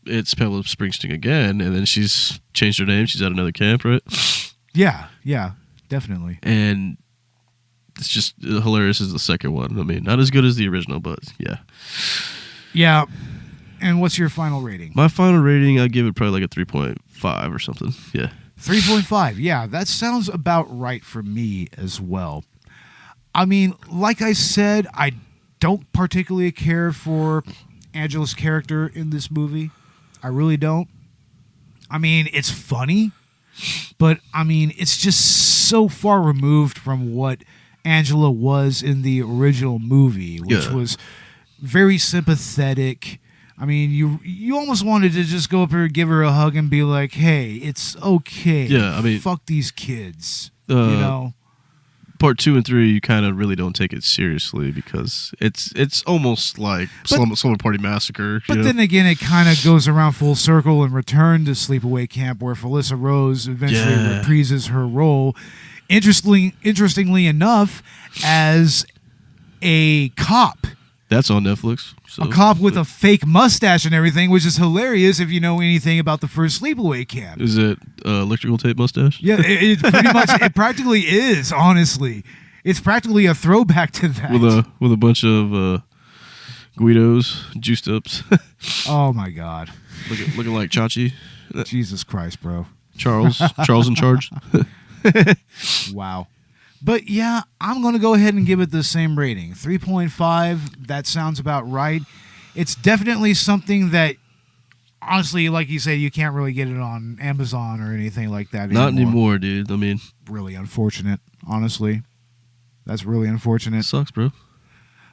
[SPEAKER 3] it's Pamela Springsteen again, and then she's changed her name. She's at another camp, right?
[SPEAKER 2] Yeah, definitely.
[SPEAKER 3] And it's just hilarious as the second one. I mean, not as good as the original, but yeah.
[SPEAKER 2] Yeah. And what's your final rating?
[SPEAKER 3] My final rating, I'd give it probably like a 3.5 or something. Yeah.
[SPEAKER 2] 3.5. Yeah, that sounds about right for me as well. I mean, like I said, I don't particularly care for Angela's character in this movie. I really don't. I mean, it's funny, but I mean, it's just so far removed from what Angela was in the original movie, which was very sympathetic. I mean, you almost wanted to just go up here and give her a hug and be like, hey, it's okay.
[SPEAKER 3] Yeah, I mean,
[SPEAKER 2] fuck these kids.
[SPEAKER 3] Part 2 and 3, you kind of really don't take it seriously because it's almost like Slumber Party Massacre.
[SPEAKER 2] But then again, it kind of goes around full circle and return to Sleepaway Camp, where Felissa Rose eventually reprises her role. Interestingly enough, as a cop.
[SPEAKER 3] That's on Netflix.
[SPEAKER 2] A cop with a fake mustache and everything, which is hilarious if you know anything about the first Sleepaway Camp.
[SPEAKER 3] Is it electrical tape mustache?
[SPEAKER 2] Yeah, it pretty much, it practically is, honestly. It's practically a throwback to that.
[SPEAKER 3] With a bunch of Guidos, juiced ups.
[SPEAKER 2] Oh my God.
[SPEAKER 3] Looking like Chachi.
[SPEAKER 2] Jesus Christ, bro.
[SPEAKER 3] Charles in charge.
[SPEAKER 2] Wow. But yeah, I'm going to go ahead and give it the same rating. 3.5, that sounds about right. It's definitely something that, honestly, like you said, you can't really get it on Amazon or anything like that anymore.
[SPEAKER 3] Not anymore, dude. I mean,
[SPEAKER 2] really unfortunate, honestly. That's really unfortunate.
[SPEAKER 3] Sucks, bro.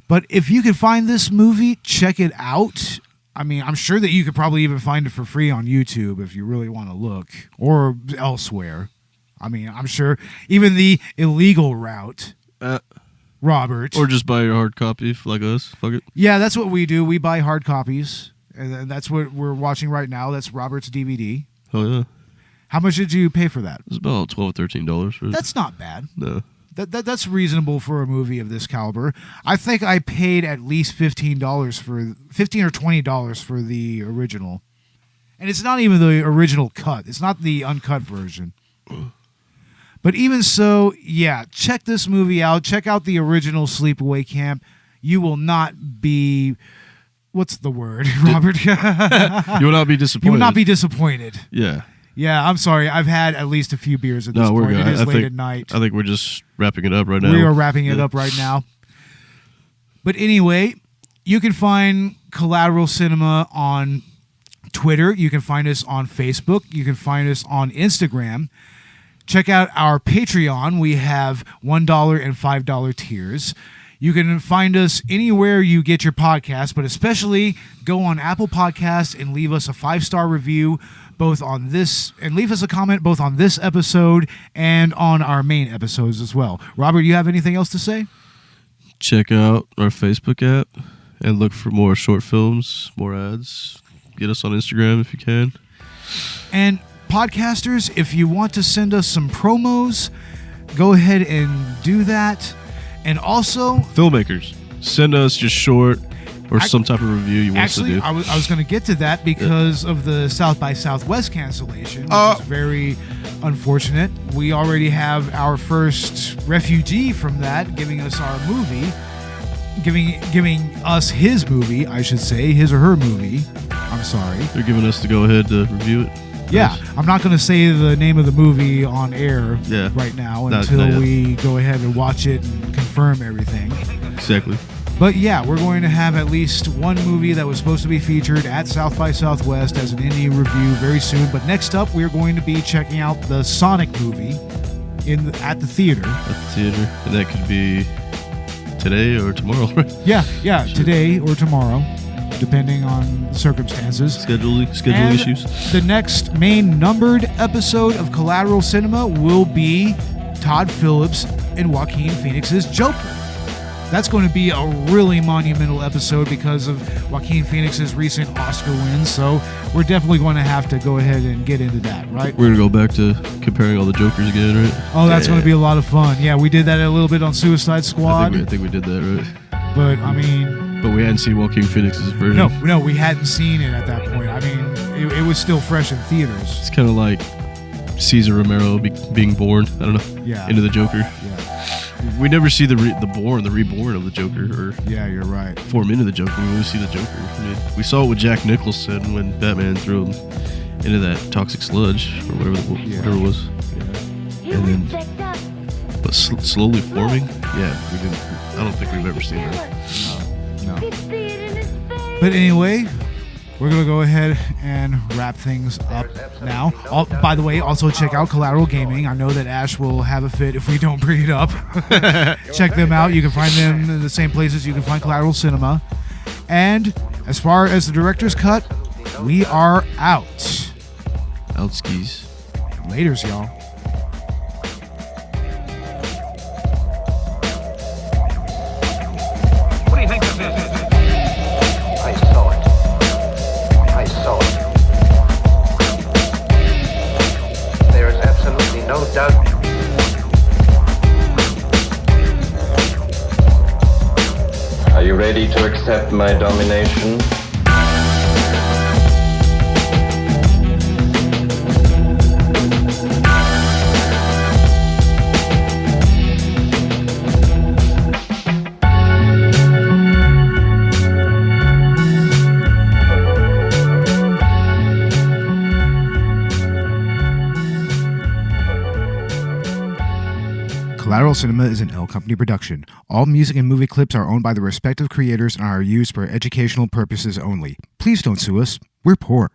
[SPEAKER 2] But if you could find this movie, check it out. I mean, I'm sure that you could probably even find it for free on YouTube if you really want to look, or elsewhere. I mean, I'm sure even the illegal route, Robert.
[SPEAKER 3] Or just buy your hard copy like us. Fuck it.
[SPEAKER 2] Yeah, that's what we do. We buy hard copies. And that's what we're watching right now. That's Robert's DVD.
[SPEAKER 3] Oh, yeah.
[SPEAKER 2] How much did you pay for that?
[SPEAKER 3] It was about $12 or $13 for it.
[SPEAKER 2] That's not bad.
[SPEAKER 3] No.
[SPEAKER 2] That's reasonable for a movie of this caliber. I think I paid at least $15 or $20 for the original. And it's not even the original cut. It's not the uncut version. But even so, yeah, check this movie out. Check out the original Sleepaway Camp. You will not be... What's the word, Robert?
[SPEAKER 3] You will not be disappointed.
[SPEAKER 2] You will not be disappointed.
[SPEAKER 3] Yeah.
[SPEAKER 2] Yeah, I'm sorry. I've had at least a few beers at this point.
[SPEAKER 3] Good.
[SPEAKER 2] It is late at night.
[SPEAKER 3] I think we're just wrapping it up right now.
[SPEAKER 2] We are wrapping it up right now. But anyway, you can find Collateral Cinema on Twitter. You can find us on Facebook. You can find us on Instagram. Check out our Patreon. We have $1 and $5 tiers. You can find us anywhere you get your podcast, but especially go on Apple Podcasts and leave us a 5-star review both on this, and leave us a comment both on this episode and on our main episodes as well. Robert, you have anything else to say?
[SPEAKER 3] Check out our Facebook app and look for more short films, more ads. Get us on Instagram if you can.
[SPEAKER 2] And podcasters, if you want to send us some promos, go ahead and do that. And also...
[SPEAKER 3] filmmakers, send us just short or some type of review you want us to do.
[SPEAKER 2] I was going to get to that because of the South by Southwest cancellation, which is very unfortunate. We already have our first refugee from that giving us our movie, giving us his movie, I should say, his or her movie. I'm sorry.
[SPEAKER 3] They're giving us to go ahead to review it.
[SPEAKER 2] Yeah,
[SPEAKER 3] Nice.
[SPEAKER 2] I'm not going to say the name of the movie on air right now until we go ahead and watch it and confirm everything.
[SPEAKER 3] Exactly.
[SPEAKER 2] But yeah, we're going to have at least one movie that was supposed to be featured at South by Southwest as an indie review very soon. But next up, we're going to be checking out the Sonic movie at the theater.
[SPEAKER 3] At the theater. And that could be today or tomorrow, right?
[SPEAKER 2] Yeah, today or tomorrow, depending on circumstances.
[SPEAKER 3] Scheduling
[SPEAKER 2] and
[SPEAKER 3] issues.
[SPEAKER 2] The next main numbered episode of Collateral Cinema will be Todd Phillips and Joaquin Phoenix's Joker. That's going to be a really monumental episode because of Joaquin Phoenix's recent Oscar wins. So we're definitely going to have to go ahead and get into that, right?
[SPEAKER 3] We're going to go back to comparing all the Jokers again, right?
[SPEAKER 2] Oh, that's going to be a lot of fun. Yeah, we did that a little bit on Suicide Squad.
[SPEAKER 3] I think we did that, right?
[SPEAKER 2] But, I mean...
[SPEAKER 3] But we hadn't seen Joaquin Phoenix's version.
[SPEAKER 2] No, we hadn't seen it at that point. I mean, it was still fresh in theaters.
[SPEAKER 3] It's kind of like Cesar Romero being born. I don't know.
[SPEAKER 2] Yeah.
[SPEAKER 3] Into the Joker.
[SPEAKER 2] Yeah.
[SPEAKER 3] We never see the reborn of the Joker, or
[SPEAKER 2] yeah, you're right.
[SPEAKER 3] Form into the Joker. We only see the Joker. I mean, we saw it with Jack Nicholson when Batman threw him into that toxic sludge or whatever it was. Yeah. And then, but slowly forming. Yeah, we didn't. I don't think we've ever seen that.
[SPEAKER 2] No. But anyway, we're going to go ahead and wrap things up now. By the way, also check out Collateral Gaming. I know that Ash will have a fit if we don't bring it up. Check them out. You can find them in the same places you can find Collateral Cinema. And as far as the director's cut, we are out.
[SPEAKER 3] Out skis.
[SPEAKER 2] Laters, y'all.
[SPEAKER 6] What do you think this is? I saw it. I saw it. There is absolutely no doubt.
[SPEAKER 9] Are you ready to accept my domination?
[SPEAKER 2] Collateral Cinema is an LCompany production. All music and movie clips are owned by the respective creators and are used for educational purposes only. Please don't sue us. We're poor.